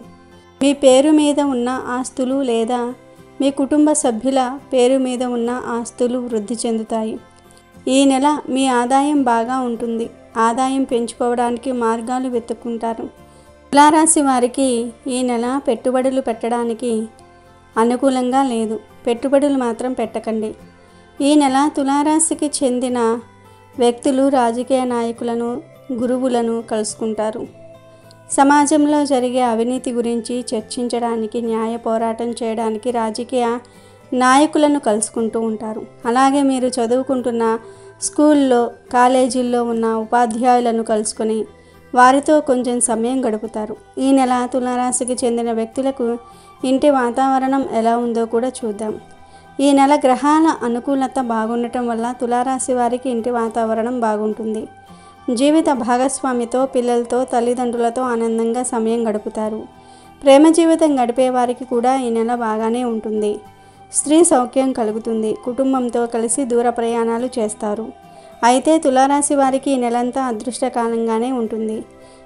మీ పేరు మీద ఉన్న ఆస్తులు లేదా మీ కుటుంబ సభ్యుల పేరు మీద ఉన్న ఆస్తులు వృద్ధి చెందుతాయి. ఈ నెల మీ ఆదాయం బాగా ఉంటుంది. ఆదాయం పెంచుకోవడానికి మార్గాలు వెతుక్కుంటారు. తులారాశి వారికి ఈ నెల పెట్టుబడులు పెట్టడానికి అనుకూలంగా లేదు. పెట్టుబడులు మాత్రం పెట్టకండి. ఈ నెల తులారాశికి చెందిన వ్యక్తులు రాజకీయ నాయకులను, గురువులను కలుసుకుంటారు. సమాజంలో జరిగే అవినీతి గురించి చర్చించడానికి, న్యాయ పోరాటం చేయడానికి రాజకీయ నాయకులను కలుసుకుంటూ ఉంటారు. అలాగే మీరు చదువుకుంటున్న స్కూల్లో, కాలేజీల్లో ఉన్న ఉపాధ్యాయులను కలుసుకొని వారితో కొంచెం సమయం గడుపుతారు. ఈ నెల తులారాశికి చెందిన వ్యక్తులకు ఇంటి వాతావరణం ఎలా ఉందో కూడా చూద్దాం. ఈ నెల గ్రహాల అనుకూలత బాగుండటం వల్ల తులారాశి వారికి ఇంటి వాతావరణం బాగుంటుంది. జీవిత భాగస్వామితో, పిల్లలతో, తల్లిదండ్రులతో ఆనందంగా సమయం గడుపుతారు. ప్రేమ జీవితం గడిపే వారికి కూడా ఈ నెల బాగానే ఉంటుంది. స్త్రీ సౌఖ్యం కలుగుతుంది. కుటుంబంతో కలిసి దూర ప్రయాణాలు చేస్తారు. అయితే తులారాశి వారికి ఈ నెలంతా అదృష్టకాలంగానే ఉంటుంది.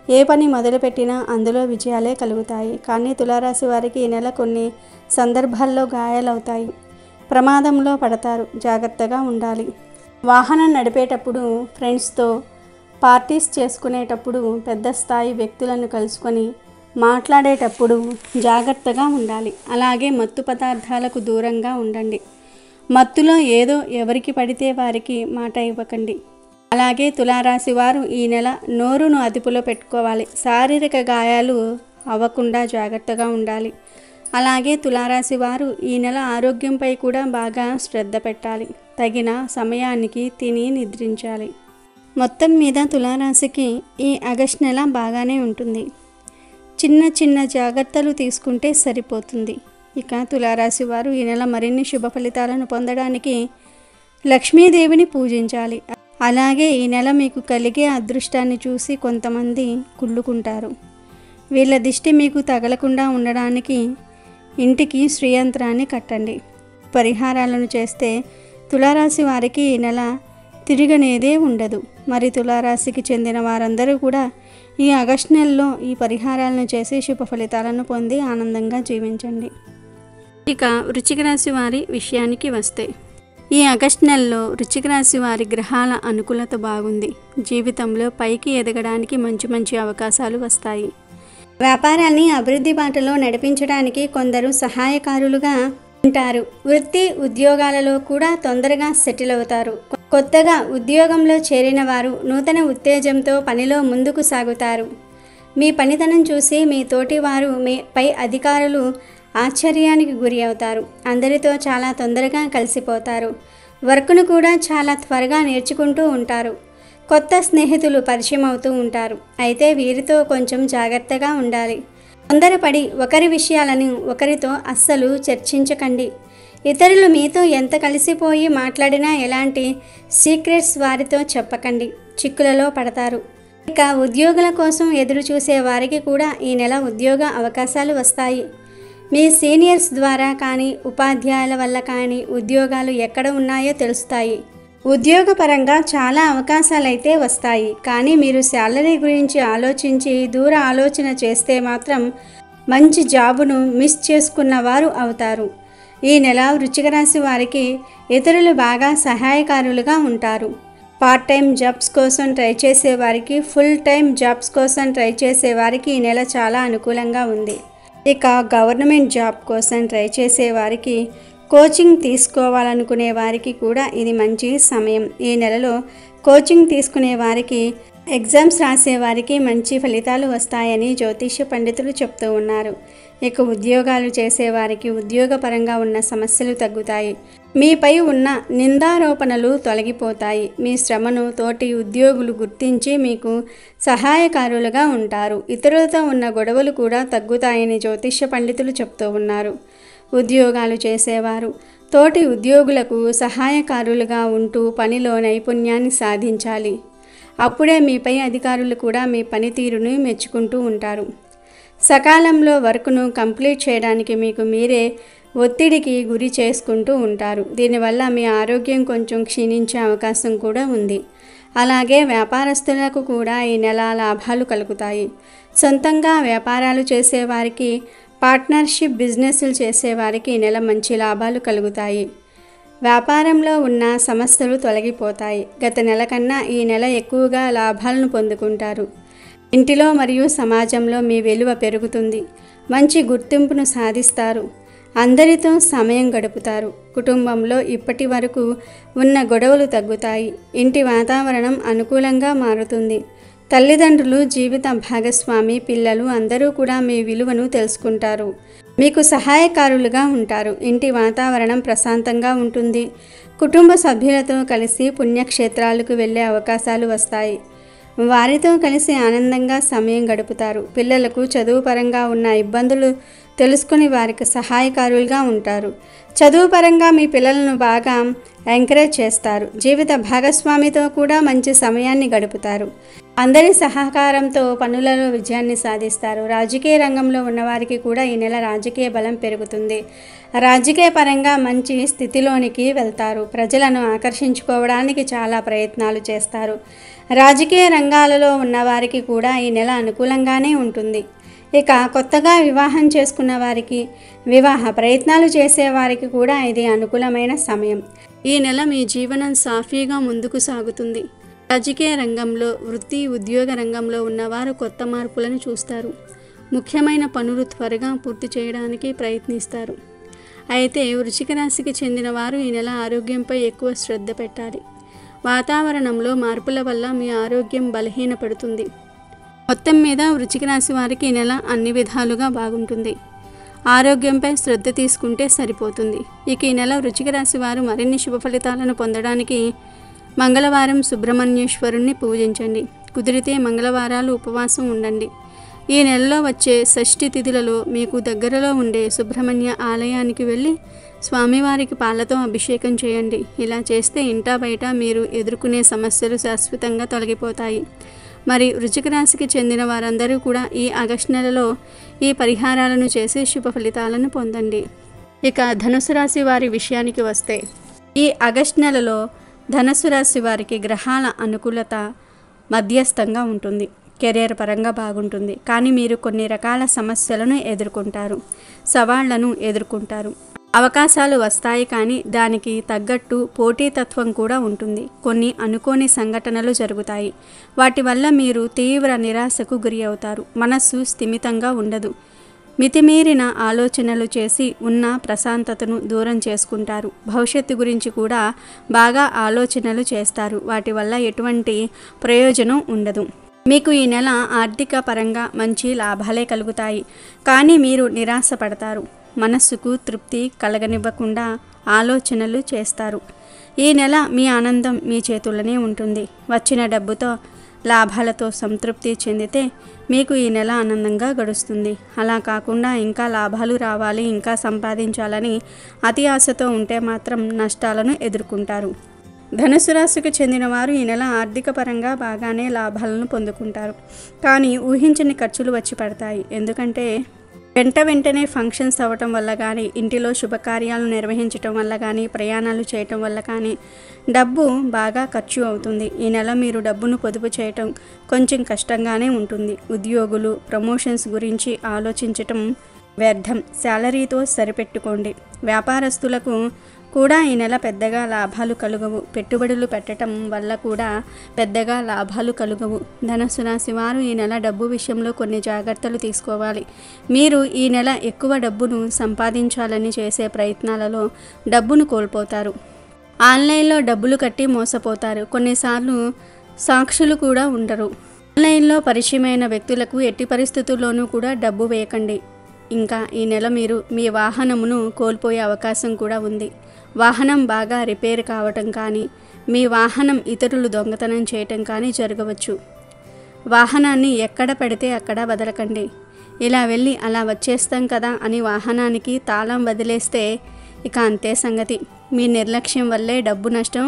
ఏ పని మొదలుపెట్టినా అందులో విజయాలే కలుగుతాయి. కానీ తులారాశి వారికి ఈ నెల కొన్ని సందర్భాల్లో గాయాలవుతాయి. ప్రమాదంలో పడతారు. జాగ్రత్తగా ఉండాలి. వాహనం నడిపేటప్పుడు, ఫ్రెండ్స్తో పార్టీస్ చేసుకునేటప్పుడు, పెద్ద స్థాయి వ్యక్తులను కలుసుకొని మాట్లాడేటప్పుడు జాగ్రత్తగా ఉండాలి. అలాగే మత్తు పదార్థాలకు దూరంగా ఉండండి. మత్తులో ఏదో ఎవరికి పడితే వారికి మాట ఇవ్వకండి. అలాగే తులారాశి వారు ఈ నెల నోరును అదుపులో పెట్టుకోవాలి. శారీరక గాయాలు అవ్వకుండా జాగ్రత్తగా ఉండాలి. అలాగే తులారాశి వారు ఈ నెల ఆరోగ్యంపై కూడా బాగా శ్రద్ధ పెట్టాలి. తగిన సమయానికి తిని నిద్రించాలి. మొత్తం మీద తులారాశికి ఈ ఆగస్టు నెల బాగానే ఉంటుంది. చిన్న చిన్న జాగ్రత్తలు తీసుకుంటే సరిపోతుంది. ఇక తులారాశి వారు ఈ నెల మరిన్ని శుభ ఫలితాలను పొందడానికి లక్ష్మీదేవిని పూజించాలి. అలాగే ఈ నెల మీకు కలిగే అదృష్టాన్ని చూసి కొంతమంది కుళ్ళుకుంటారు. వీళ్ళ దిష్టి మీకు తగలకుండా ఉండడానికి ఇంటికి శ్రీయంత్రాన్ని కట్టండి. పరిహారాలను చేస్తే తులారాశి వారికి ఈ నెల తిరగనేదే ఉండదు. మరి తులారాశికి చెందిన వారందరూ కూడా ఈ ఆగస్టు నెలలో ఈ పరిహారాలను చేసి శుభ ఫలితాలను పొంది ఆనందంగా జీవించండి. ఇక వృశ్చిక రాశి వారి విషయానికి వస్తే, ఈ ఆగస్టు నెలలో వృశ్చిక రాశి వారి గ్రహాల అనుకూలత బాగుంది. జీవితంలో పైకి ఎదగడానికి మంచి మంచి అవకాశాలు వస్తాయి. వ్యాపారాన్ని అభివృద్ధి బాటలో నడిపించడానికి కొందరు సహాయకారులుగా ఉంటారు. వృత్తి ఉద్యోగాలలో కూడా తొందరగా సెటిల్ అవుతారు. కొత్తగా ఉద్యోగంలో చేరిన వారు నూతన ఉత్తేజంతో పనిలో ముందుకు సాగుతారు. మీ పనితనం చూసి మీ తోటి వారు, మీ పై అధికారులు ఆశ్చర్యానికి గురి అవుతారు. అందరితో చాలా తొందరగా కలిసిపోతారు. వర్క్ను కూడా చాలా త్వరగా నేర్చుకుంటూ ఉంటారు. కొత్త స్నేహితులు పరిచయం అవుతూ ఉంటారు. అయితే వీరితో కొంచెం జాగ్రత్తగా ఉండాలి. తొందరపడి ఒకరి విషయాలను ఒకరితో అస్సలు చర్చించకండి. ఇతరులు మీతో ఎంత కలిసిపోయి మాట్లాడినా ఎలాంటి సీక్రెట్స్ వారితో చెప్పకండి. చిక్కులలో పడతారు. ఇక ఉద్యోగుల కోసం ఎదురు చూసే వారికి కూడా ఈ నెల ఉద్యోగ అవకాశాలు వస్తాయి. మీ సీనియర్స్ ద్వారా కానీ, ఉపాధ్యాయుల వల్ల కానీ ఉద్యోగాలు ఎక్కడ ఉన్నాయో తెలుస్తాయి. ఉద్యోగపరంగా చాలా అవకాశాలైతే వస్తాయి. కానీ మీరు శాలరీ గురించి ఆలోచించి దూర ఆలోచన చేస్తే మాత్రం మంచి జాబును మిస్ చేసుకున్న వారు అవుతారు. ఈ నెల వృశ్చిక రాశి వారికి ఇతరులు బాగా సహాయకారులుగా ఉంటారు. పార్ట్ టైం జాబ్స్ కోసం ట్రై చేసే వారికి, ఫుల్ టైం జాబ్స్ కోసం ట్రై చేసే వారికి ఈ నెల చాలా అనుకూలంగా ఉంది. ఇక గవర్నమెంట్ జాబ్ కోసం ట్రై చేసే వారికి, కోచింగ్ తీసుకోవాలనుకునే వారికి కూడా ఇది మంచి సమయం. ఈ నెలలో కోచింగ్ తీసుకునే వారికి, ఎగ్జామ్స్ రాసే వారికి మంచి ఫలితాలు వస్తాయని జ్యోతిష్య పండితులు చెప్తూ ఉన్నారు. ఇక ఉద్యోగాలు చేసేవారికి ఉద్యోగపరంగా ఉన్న సమస్యలు తగ్గుతాయి. మీపై ఉన్న నిందారోపణలు తొలగిపోతాయి. మీ శ్రమను తోటి ఉద్యోగులు గుర్తించి మీకు సహాయకారులుగా ఉంటారు. ఇతరులతో ఉన్న గొడవలు కూడా తగ్గుతాయని జ్యోతిష్య పండితులు చెప్తూ ఉన్నారు. ఉద్యోగాలు చేసేవారు తోటి ఉద్యోగులకు సహాయకారులుగా ఉంటూ పనిలో నైపుణ్యాన్ని సాధించాలి. అప్పుడే మీపై అధికారులు కూడా మీ పనితీరును మెచ్చుకుంటూ ఉంటారు. సకాలంలో వర్క్ను కంప్లీట్ చేయడానికి మీకు మీరే ఒత్తిడికి గురి చేసుకుంటూ ఉంటారు. దీనివల్ల మీ ఆరోగ్యం కొంచెం క్షీణించే అవకాశం కూడా ఉంది. అలాగే వ్యాపారస్తులకు కూడా ఈ నెల లాభాలు కలుగుతాయి. సొంతంగా వ్యాపారాలు చేసేవారికి, పార్ట్నర్షిప్ బిజినెస్లు చేసేవారికి ఈ నెల మంచి లాభాలు కలుగుతాయి. వ్యాపారంలో ఉన్న సమస్యలు తొలగిపోతాయి. గత నెల కన్నా ఈ నెల ఎక్కువగా లాభాలను పొందుకుంటారు. ఇంటిలో మరియు సమాజంలో మీ విలువ పెరుగుతుంది. మంచి గుర్తింపును సాధిస్తారు. అందరితో సమయం గడుపుతారు. కుటుంబంలో ఇప్పటి వరకు ఉన్న గొడవలు తగ్గుతాయి. ఇంటి వాతావరణం అనుకూలంగా మారుతుంది. తల్లిదండ్రులు, జీవిత భాగస్వామి, పిల్లలు అందరూ కూడా మీ విలువను తెలుసుకుంటారు. మీకు సహాయకారులుగా ఉంటారు. ఇంటి వాతావరణం ప్రశాంతంగా ఉంటుంది. కుటుంబ సభ్యులతో కలిసి పుణ్యక్షేత్రాలకు వెళ్ళే అవకాశాలు వస్తాయి. వారితో కలిసి ఆనందంగా సమయం గడుపుతారు. పిల్లలకు చదువు పరంగా ఉన్న ఇబ్బందులు తెలుసుకుని వారికి సహాయకారులుగా ఉంటారు. చదువు పరంగా మీ పిల్లలను బాగా ఎంకరేజ్ చేస్తారు. జీవిత భాగస్వామితో కూడా మంచి సమయాన్ని గడుపుతారు. అందరి సహకారంతో పనులలో విజయాన్ని సాధిస్తారు. రాజకీయ రంగంలో ఉన్నవారికి కూడా ఈ నెల రాజకీయ బలం పెరుగుతుంది. రాజకీయ పరంగా మంచి స్థితిలోనికి వెళ్తారు. ప్రజలను ఆకర్షించుకోవడానికి చాలా ప్రయత్నాలు చేస్తారు. రాజకీయ రంగాలలో ఉన్నవారికి కూడా ఈ నెల అనుకూలంగానే ఉంటుంది. ఇక కొత్తగా వివాహం చేసుకున్న వారికి, వివాహ ప్రయత్నాలు చేసేవారికి కూడా ఇది అనుకూలమైన సమయం. ఈ నెల మీ జీవనం సాఫీగా ముందుకు సాగుతుంది. రాజకీయ రంగంలో, వృత్తి, ఉద్యోగ రంగంలో ఉన్నవారు కొత్త మార్పులను చూస్తారు. ముఖ్యమైన పనులు త్వరగా పూర్తి చేయడానికి ప్రయత్నిస్తారు. అయితే వృశ్చిక రాశికి చెందిన వారు ఈ నెల ఆరోగ్యంపై ఎక్కువ శ్రద్ధ పెట్టాలి. వాతావరణంలో మార్పుల వల్ల మీ ఆరోగ్యం బలహీనపడుతుంది. మొత్తం మీద వృశ్చిక రాశి వారికి ఈ నెల అన్ని విధాలుగా బాగుంటుంది. ఆరోగ్యంపై శ్రద్ధ తీసుకుంటే సరిపోతుంది. ఇక ఈ నెల వృశ్చిక రాశి వారు మరిన్ని శుభ ఫలితాలను పొందడానికి మంగళవారం సుబ్రహ్మణ్యేశ్వరుణ్ణి పూజించండి. కుదిరితే మంగళవారాలు ఉపవాసం ఉండండి. ఈ నెలలో వచ్చే షష్ఠి తిథులలో మీకు దగ్గరలో ఉండే సుబ్రహ్మణ్య ఆలయానికి వెళ్ళి స్వామివారికి పాలతో అభిషేకం చేయండి. ఇలా చేస్తే ఇంటా బయట మీరు ఎదుర్కొనే సమస్యలు శాశ్వతంగా తొలగిపోతాయి. మరి వృశ్చిక రాశికి చెందిన వారందరూ కూడా ఈ ఆగస్టు నెలలో ఈ పరిహారాలను చేసి శుభ ఫలితాలను పొందండి. ఇక ధనుసు రాశి వారి విషయానికి వస్తే, ఈ ఆగస్టు నెలలో ధనుసు రాశి వారికి గ్రహాల అనుకూలత మధ్యస్థంగా ఉంటుంది. కెరీర్ పరంగా బాగుంటుంది. కానీ మీరు కొన్ని రకాల సమస్యలను ఎదుర్కొంటారు, సవాళ్లను ఎదుర్కొంటారు. అవకాశాలు వస్తాయి, కానీ దానికి తగ్గట్టు పోటీతత్వం కూడా ఉంటుంది. కొన్ని అనుకోని సంఘటనలు జరుగుతాయి. వాటి వల్ల మీరు తీవ్ర నిరాశకు గురి అవుతారు. మనస్సు స్థిమితంగా ఉండదు. మితిమీరిన ఆలోచనలు చేసి ఉన్న ప్రశాంతతను దూరం చేసుకుంటారు. భవిష్యత్తు గురించి కూడా బాగా ఆలోచనలు చేస్తారు. వాటి వల్ల ఎటువంటి ప్రయోజనం ఉండదు. మీకు ఈ నెల ఆర్థిక పరంగా మంచి లాభాలే కలుగుతాయి, కానీ మీరు నిరాశపడతారు. మనస్సుకు తృప్తి కలగనివ్వకుండా ఆలోచనలు చేస్తారు. ఈ నెల మీ ఆనందం మీ చేతుల్లోనే ఉంటుంది. వచ్చిన డబ్బుతో, లాభాలతో సంతృప్తి చెందితే మీకు ఈ నెల ఆనందంగా గడుస్తుంది. అలా కాకుండా ఇంకా లాభాలు రావాలి, ఇంకా సంపాదించాలని అతి ఆశతో ఉంటే మాత్రం నష్టాలను ఎదుర్కొంటారు. ధనుసు రాశికి చెందిన వారు ఈ నెల ఆర్థిక పరంగా బాగానే లాభాలను పొందుకుంటారు, కానీ ఊహించని ఖర్చులు వచ్చి పడతాయి. ఎందుకంటే వెంటనే ఫంక్షన్స్ అవ్వటం వల్ల కానీ, ఇంటిలో శుభకార్యాలు నిర్వహించటం వల్ల కానీ, ప్రయాణాలు చేయటం వల్ల కానీ డబ్బు బాగా ఖర్చు అవుతుంది. ఈ నెల మీరు డబ్బును పొదుపు చేయటం కొంచెం కష్టంగానే ఉంటుంది. ఉద్యోగులు ప్రమోషన్స్ గురించి ఆలోచించటం వ్యర్థం. శాలరీతో సరిపెట్టుకోండి. వ్యాపారస్తులకు కూడా ఈ నెల పెద్దగా లాభాలు కలుగవు. పెట్టుబడులు పెట్టడం వల్ల కూడా పెద్దగా లాభాలు కలుగవు. ధనుసు రాశి వారు ఈ నెల డబ్బు విషయంలో కొన్ని జాగ్రత్తలు తీసుకోవాలి. మీరు ఈ నెల ఎక్కువ డబ్బును సంపాదించాలని చేసే ప్రయత్నాలలో డబ్బును కోల్పోతారు. ఆన్లైన్లో డబ్బులు కట్టి మోసపోతారు. కొన్నిసార్లు సాక్షులు కూడా ఉండరు. ఆన్లైన్లో పరిచయమైన వ్యక్తులకు ఎట్టి పరిస్థితుల్లోనూ కూడా డబ్బు వేయకండి. ఇంకా ఈ నెల మీరు మీ వాహనమును కోల్పోయే అవకాశం కూడా ఉంది. వాహనం బాగా రిపేర్ కావటం కానీ, మీ వాహనం ఇతరులు దొంగతనం చేయటం కానీ జరగవచ్చు. వాహనాన్ని ఎక్కడ పడితే అక్కడ వదలకండి. ఇలా వెళ్ళి అలా వచ్చేస్తాం కదా అని వాహనానికి తాళం వదిలేస్తే ఇక అంతే సంగతి. మీ నిర్లక్ష్యం వల్లే డబ్బు నష్టం,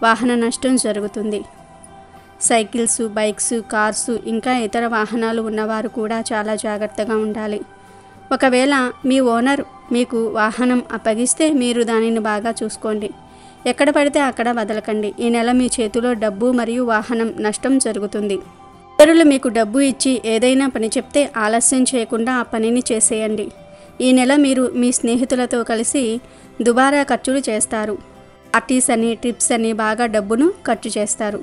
వాహన నష్టం జరుగుతుంది. సైకిల్స్, బైక్స్, కార్స్ ఇంకా ఇతర వాహనాలు ఉన్నవారు కూడా చాలా జాగ్రత్తగా ఉండాలి. ఒకవేళ మీ ఓనర్ మీకు వాహనం అప్పగిస్తే మీరు దానిని బాగా చూసుకోండి. ఎక్కడ పడితే అక్కడ వదలకండి. ఈ నెల మీ చేతిలో డబ్బు మరియు వాహనం నష్టం జరుగుతుంది. ఇతరులు మీకు డబ్బు ఇచ్చి ఏదైనా పని చెప్తే ఆలస్యం చేయకుండా ఆ పనిని చేసేయండి. ఈ నెల మీరు మీ స్నేహితులతో కలిసి దుబారా ఖర్చులు చేస్తారు. పార్టీస్ అని, ట్రిప్స్ అని బాగా డబ్బును ఖర్చు చేస్తారు.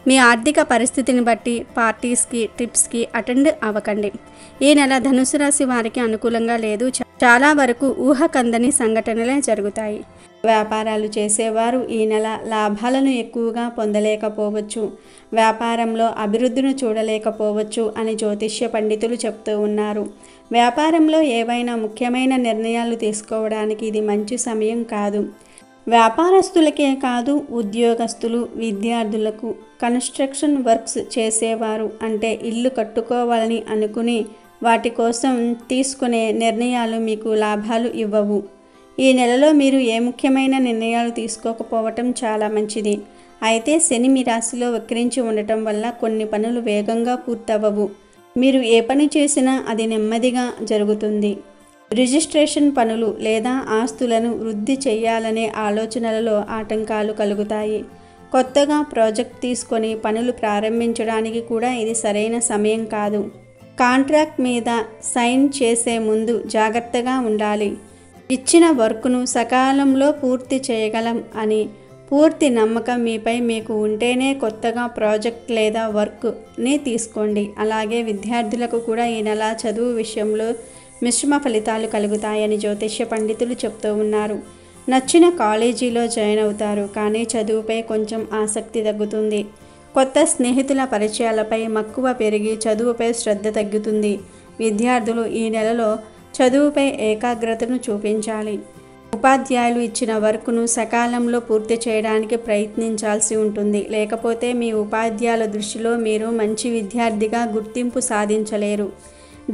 మీ ఆర్థిక పరిస్థితిని బట్టి పార్టీస్కి, ట్రిప్స్కి అటెండ్ అవ్వకండి. ఈ నెల ధనుసు రాశి వారికి అనుకూలంగా లేదు. చాలా వరకు ఊహకందని సంఘటనలే జరుగుతాయి. వ్యాపారాలు చేసేవారు ఈ నెల లాభాలను ఎక్కువగా పొందలేకపోవచ్చు. వ్యాపారంలో అభివృద్ధిని చూడలేకపోవచ్చు అని జ్యోతిష్య పండితులు చెప్తూ ఉన్నారు. వ్యాపారంలో ఏవైనా ముఖ్యమైన నిర్ణయాలు తీసుకోవడానికి ఇది మంచి సమయం కాదు. వ్యాపారస్తులకే కాదు, ఉద్యోగస్తులు, విద్యార్థులకు, కన్స్ట్రక్షన్ వర్క్స్ చేసేవారు, అంటే ఇల్లు కట్టుకోవాలని అనుకుని వాటి కోసం తీసుకునే నిర్ణయాలు మీకు లాభాలు ఇవ్వవు. ఈ నెలలో మీరు ఏ ముఖ్యమైన నిర్ణయాలు తీసుకోకపోవటం చాలా మంచిది. అయితే శని మీ రాశిలో వక్రించి ఉండటం వల్ల కొన్ని పనులు వేగంగా పూర్తవ్వవు. మీరు ఏ పని చేసినా అది నెమ్మదిగా జరుగుతుంది. రిజిస్ట్రేషన్ పనులు లేదా ఆస్తులను వృద్ధి చేయాలనే ఆలోచనలలో ఆటంకాలు కలుగుతాయి. కొత్తగా ప్రాజెక్ట్ తీసుకొని పనులు ప్రారంభించడానికి కూడా ఇది సరైన సమయం కాదు. కాంట్రాక్ట్ మీద సైన్ చేసే ముందు జాగ్రత్తగా ఉండాలి. ఇచ్చిన వర్క్ను సకాలంలో పూర్తి చేయగలం అని పూర్తి నమ్మకం మీపై మీకు ఉంటేనే కొత్తగా ప్రాజెక్ట్ లేదా వర్క్ని తీసుకోండి. అలాగే విద్యార్థులకు కూడా ఈ నెల చదువు విషయంలో మిశ్రమ ఫలితాలు కలుగుతాయని జ్యోతిష్య పండితులు చెప్తూ ఉన్నారు. నచ్చిన కాలేజీలో జాయిన్ అవుతారు, కానీ చదువుపై కొంచెం ఆసక్తి తగ్గుతుంది. కొత్త స్నేహితుల పరిచయాలపై మక్కువ పెరిగి చదువుపై శ్రద్ధ తగ్గుతుంది. విద్యార్థులు ఈ నెలలో చదువుపై ఏకాగ్రతను చూపించాలి. ఉపాధ్యాయులు ఇచ్చిన వర్క్ను సకాలంలో పూర్తి చేయడానికి ప్రయత్నించాల్సి ఉంటుంది. లేకపోతే మీ ఉపాధ్యాయుల దృష్టిలో మీరు మంచి విద్యార్థిగా గుర్తింపు సాధించలేరు.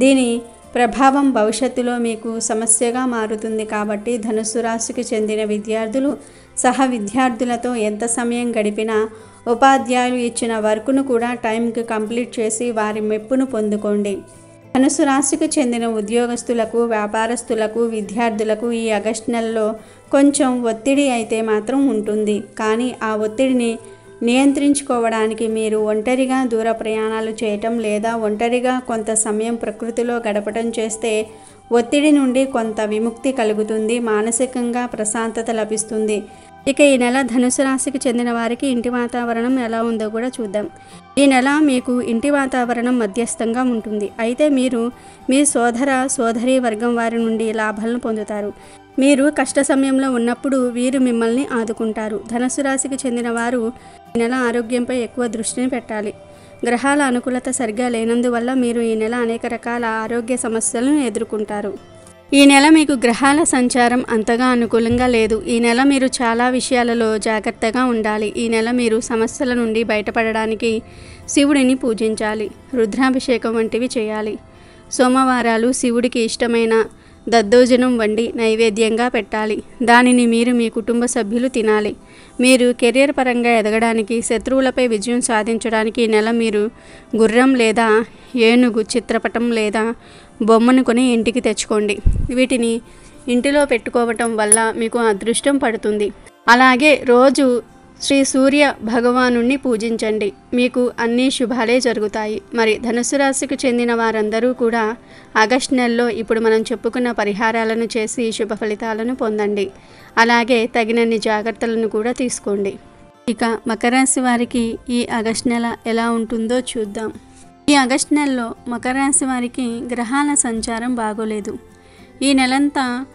దీని ప్రభావం భవిష్యత్తులో మీకు సమస్యగా మారుతుంది. కాబట్టి ధనుసు రాశికి చెందిన విద్యార్థులు సహ విద్యార్థులతో ఎంత సమయం గడిపినా ఉపాధ్యాయులు ఇచ్చిన వర్క్ను కూడా టైంకి కంప్లీట్ చేసి వారి మెప్పును పొందుకోండి. ధనుసు రాశికి చెందిన ఉద్యోగస్తులకు, వ్యాపారస్తులకు, విద్యార్థులకు ఈ ఆగస్టు నెలలో కొంచెం ఒత్తిడి అయితే మాత్రం ఉంటుంది. కానీ ఆ ఒత్తిడిని నియంత్రించుకోవడానికి మీరు ఒంటరిగా దూర ప్రయాణాలు చేయటం లేదా ఒంటరిగా కొంత సమయం ప్రకృతిలో గడపటం చేస్తే ఒత్తిడి నుండి కొంత విముక్తి కలుగుతుంది. మానసికంగా ప్రశాంతత లభిస్తుంది. ఇక ఈ నెల ధనుసు రాశికి చెందిన వారికి ఇంటి వాతావరణం ఎలా ఉందో కూడా చూద్దాం. ఈ నెల మీకు ఇంటి వాతావరణం మధ్యస్థంగా ఉంటుంది. అయితే మీరు మీ సోదరీ వర్గం వారి నుండి లాభాలను పొందుతారు. మీరు కష్ట సమయంలో ఉన్నప్పుడు వీరు మిమ్మల్ని ఆదుకుంటారు. ధనుసు రాశికి చెందిన వారు ఈ నెల ఆరోగ్యంపై ఎక్కువ దృష్టిని పెట్టాలి. గ్రహాల అనుకూలత సరిగ్గా లేనందువల్ల మీరు ఈ నెల అనేక రకాల ఆరోగ్య సమస్యలను ఎదుర్కొంటారు. ఈ నెల మీకు గ్రహాల సంచారం అంతగా అనుకూలంగా లేదు. ఈ నెల మీరు చాలా విషయాలలో జాగ్రత్తగా ఉండాలి. ఈ నెల మీరు సమస్యల నుండి బయటపడడానికి శివుడిని పూజించాలి. రుద్రాభిషేకం వంటివి చేయాలి. సోమవారాలు శివుడికి ఇష్టమైన దద్దోజనం వండి నైవేద్యంగా పెట్టాలి. దానిని మీరు మీ కుటుంబ సభ్యులు తినాలి. మీరు కెరీర్ పరంగా ఎదగడానికి, శత్రువులపై విజయం సాధించడానికి ఈ నెల మీరు గుర్రం లేదా ఏనుగు చిత్రపటం లేదా బొమ్మను కొని ఇంటికి తెచ్చుకోండి. వీటిని ఇంటిలో పెట్టుకోవటం వల్ల మీకు అదృష్టం పడుతుంది. అలాగే రోజు శ్రీ సూర్య భగవానుణ్ణి పూజించండి. మీకు అన్ని శుభాలే జరుగుతాయి. మరి ధనుసు రాశికి చెందిన వారందరూ కూడా ఆగస్టు నెలలో ఇప్పుడు మనం చెప్పుకున్న పరిహారాలను చేసి శుభ ఫలితాలను పొందండి. అలాగే తగినన్ని జాగ్రత్తలను కూడా తీసుకోండి. ఇక మకర రాశి వారికి ఈ ఆగస్టు నెల ఎలా ఉంటుందో చూద్దాం. ఈ ఆగస్టు నెలలో మకర రాశి వారికి గ్రహాల సంచారం బాగోలేదు. ఈ నెలంతా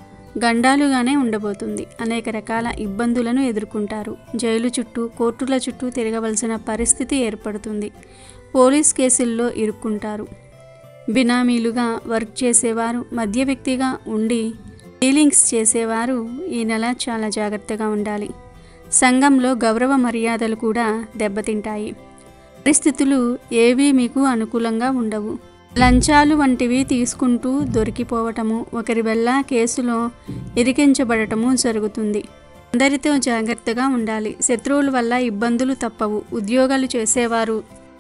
గండాలుగానే ఉండబోతుంది. అనేక రకాల ఇబ్బందులను ఎదుర్కొంటారు. జైలు చుట్టూ, కోర్టుల చుట్టూ తిరగవలసిన పరిస్థితి ఏర్పడుతుంది. పోలీస్ కేసుల్లో ఇరుక్కుంటారు. బినామీలుగా వర్క్ చేసేవారు, మధ్య వ్యక్తిగా ఉండి డీలింగ్స్ చేసేవారు ఈ నెల చాలా జాగ్రత్తగా ఉండాలి. సంఘంలో గౌరవ మర్యాదలు కూడా దెబ్బతింటాయి. పరిస్థితులు ఏవీ మీకు అనుకూలంగా ఉండవు. లంచాలు వంటివి తీసుకుంటూ దొరికిపోవటము, ఒకరి వల్ల కేసులో ఇరికించబడటము జరుగుతుంది. అందరితో జాగ్రత్తగా ఉండాలి. శత్రువుల వల్ల ఇబ్బందులు తప్పవు. ఉద్యోగాలు చేసేవారు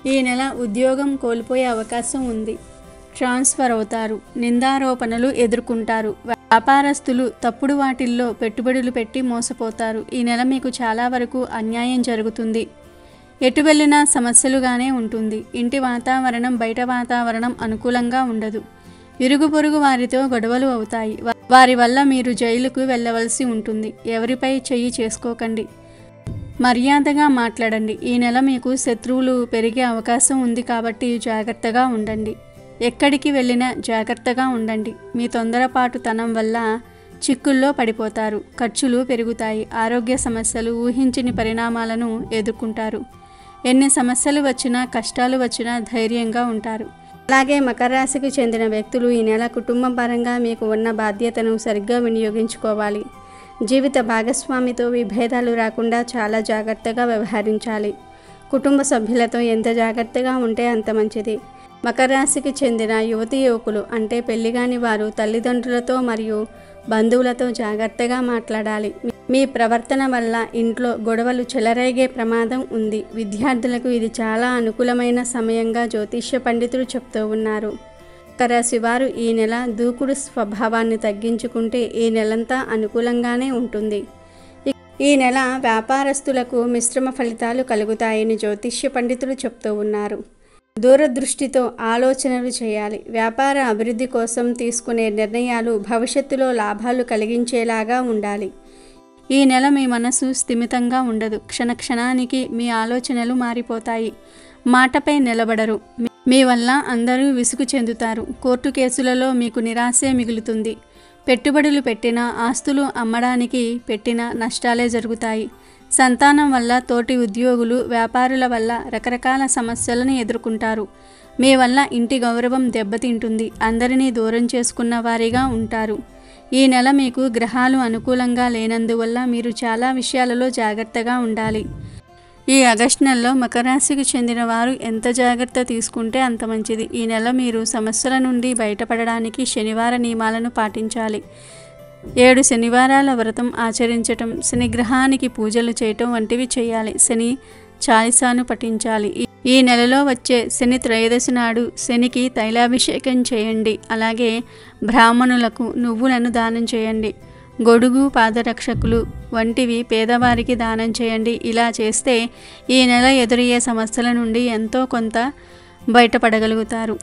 ఈ నెల ఉద్యోగం కోల్పోయే అవకాశం ఉంది. ట్రాన్స్ఫర్ అవుతారు. నిందారోపణలు ఎదుర్కొంటారు. వ్యాపారస్తులు తప్పుడు వాటిల్లో పెట్టుబడులు పెట్టి మోసపోతారు. ఈ నెల మీకు చాలా వరకు అన్యాయం జరుగుతుంది. ఎటు వెళ్ళినా సమస్యలుగానే ఉంటుంది. ఇంటి వాతావరణం, బయట వాతావరణం అనుకూలంగా ఉండదు. ఇరుగు పొరుగు వారితో గొడవలు అవుతాయి. వారి వల్ల మీరు జైలుకు వెళ్ళవలసి ఉంటుంది. ఎవరిపై చెయ్యి చేసుకోకండి. మర్యాదగా మాట్లాడండి. ఈ నెల మీకు శత్రువులు పెరిగే అవకాశం ఉంది కాబట్టి జాగ్రత్తగా ఉండండి. ఎక్కడికి వెళ్ళినా జాగ్రత్తగా ఉండండి. మీ తొందరపాటుతనం వల్ల చిక్కుల్లో పడిపోతారు. ఖర్చులు పెరుగుతాయి. ఆరోగ్య సమస్యలు, ఊహించని పరిణామాలను ఎదుర్కొంటారు. ఎన్ని సమస్యలు వచ్చినా, కష్టాలు వచ్చినా ధైర్యంగా ఉంటారు. అలాగే మకర రాశికి చెందిన వ్యక్తులు ఈ నెల కుటుంబం పరంగా మీకు ఉన్న బాధ్యతను సరిగ్గా వినియోగించుకోవాలి. జీవిత భాగస్వామితో విభేదాలు రాకుండా చాలా జాగ్రత్తగా వ్యవహరించాలి. కుటుంబ సభ్యులతో ఎంత జాగ్రత్తగా ఉంటే అంత మంచిది. మకర రాశికి చెందిన యువతీ యువకులు అంటే పెళ్లిగాని వారు తల్లిదండ్రులతో మరియు బంధువులతో జాగ్రత్తగా మాట్లాడాలి. మీ ప్రవర్తన వల్ల ఇంట్లో గొడవలు చెలరేగే ప్రమాదం ఉంది. విద్యార్థులకు ఇది చాలా అనుకూలమైన సమయంగా జ్యోతిష్య పండితులు చెప్తూ ఉన్నారు. మకర రాశి వారు ఈ నెల దూకుడు స్వభావాన్ని తగ్గించుకుంటే ఈ నెలంతా అనుకూలంగానే ఉంటుంది. ఈ నెల వ్యాపారస్తులకు మిశ్రమ ఫలితాలు కలుగుతాయని జ్యోతిష్య పండితులు చెప్తూ ఉన్నారు. దూరదృష్టితో ఆలోచనలు చేయాలి. వ్యాపార అభివృద్ధి కోసం తీసుకునే నిర్ణయాలు భవిష్యత్తులో లాభాలు కలిగించేలాగా ఉండాలి. ఈ నెల మీ మనసు స్థిమితంగా ఉండదు. క్షణక్షణానికి మీ ఆలోచనలు మారిపోతాయి. మాటపై నిలబడరు. మీ వల్ల అందరూ విసుగు చెందుతారు. కోర్టు కేసులలో మీకు నిరాశే మిగులుతుంది. పెట్టుబడులు పెట్టినా, ఆస్తులు అమ్మడానికి పెట్టినా నష్టాలే జరుగుతాయి. సంతానం వల్ల, తోటి ఉద్యోగులు, వ్యాపారుల వల్ల రకరకాల సమస్యలను ఎదుర్కొంటారు. మీ వల్ల ఇంటి గౌరవం దెబ్బతింటుంది. అందరినీ దూరం చేసుకున్న వారిగా ఉంటారు. ఈ నెల మీకు గ్రహాలు అనుకూలంగా లేనందువల్ల మీరు చాలా విషయాలలో జాగ్రత్తగా ఉండాలి. ఈ ఆగస్టు నెలలో మకర రాశికి చెందిన వారు ఎంత జాగ్రత్త తీసుకుంటే అంత మంచిది. ఈ నెల మీరు సమస్యల నుండి బయటపడడానికి శనివార నియమాలను పాటించాలి. 7 శనివారాల వ్రతం ఆచరించటం, శనిగ్రహానికి పూజలు చేయటం వంటివి చేయాలి. శని చాలీసాను పఠించాలి. ఈ నెలలో వచ్చే శని త్రయోదశి నాడు శనికి తైలాభిషేకం చేయండి. అలాగే బ్రాహ్మణులకు నువ్వులను దానం చేయండి. గొడుగు, పాదరక్షకులు వంటివి పేదవారికి దానం చేయండి. ఇలా చేస్తే ఈ నెల ఎదురయ్యే సమస్యల నుండి ఎంతో కొంత బయటపడగలుగుతారు.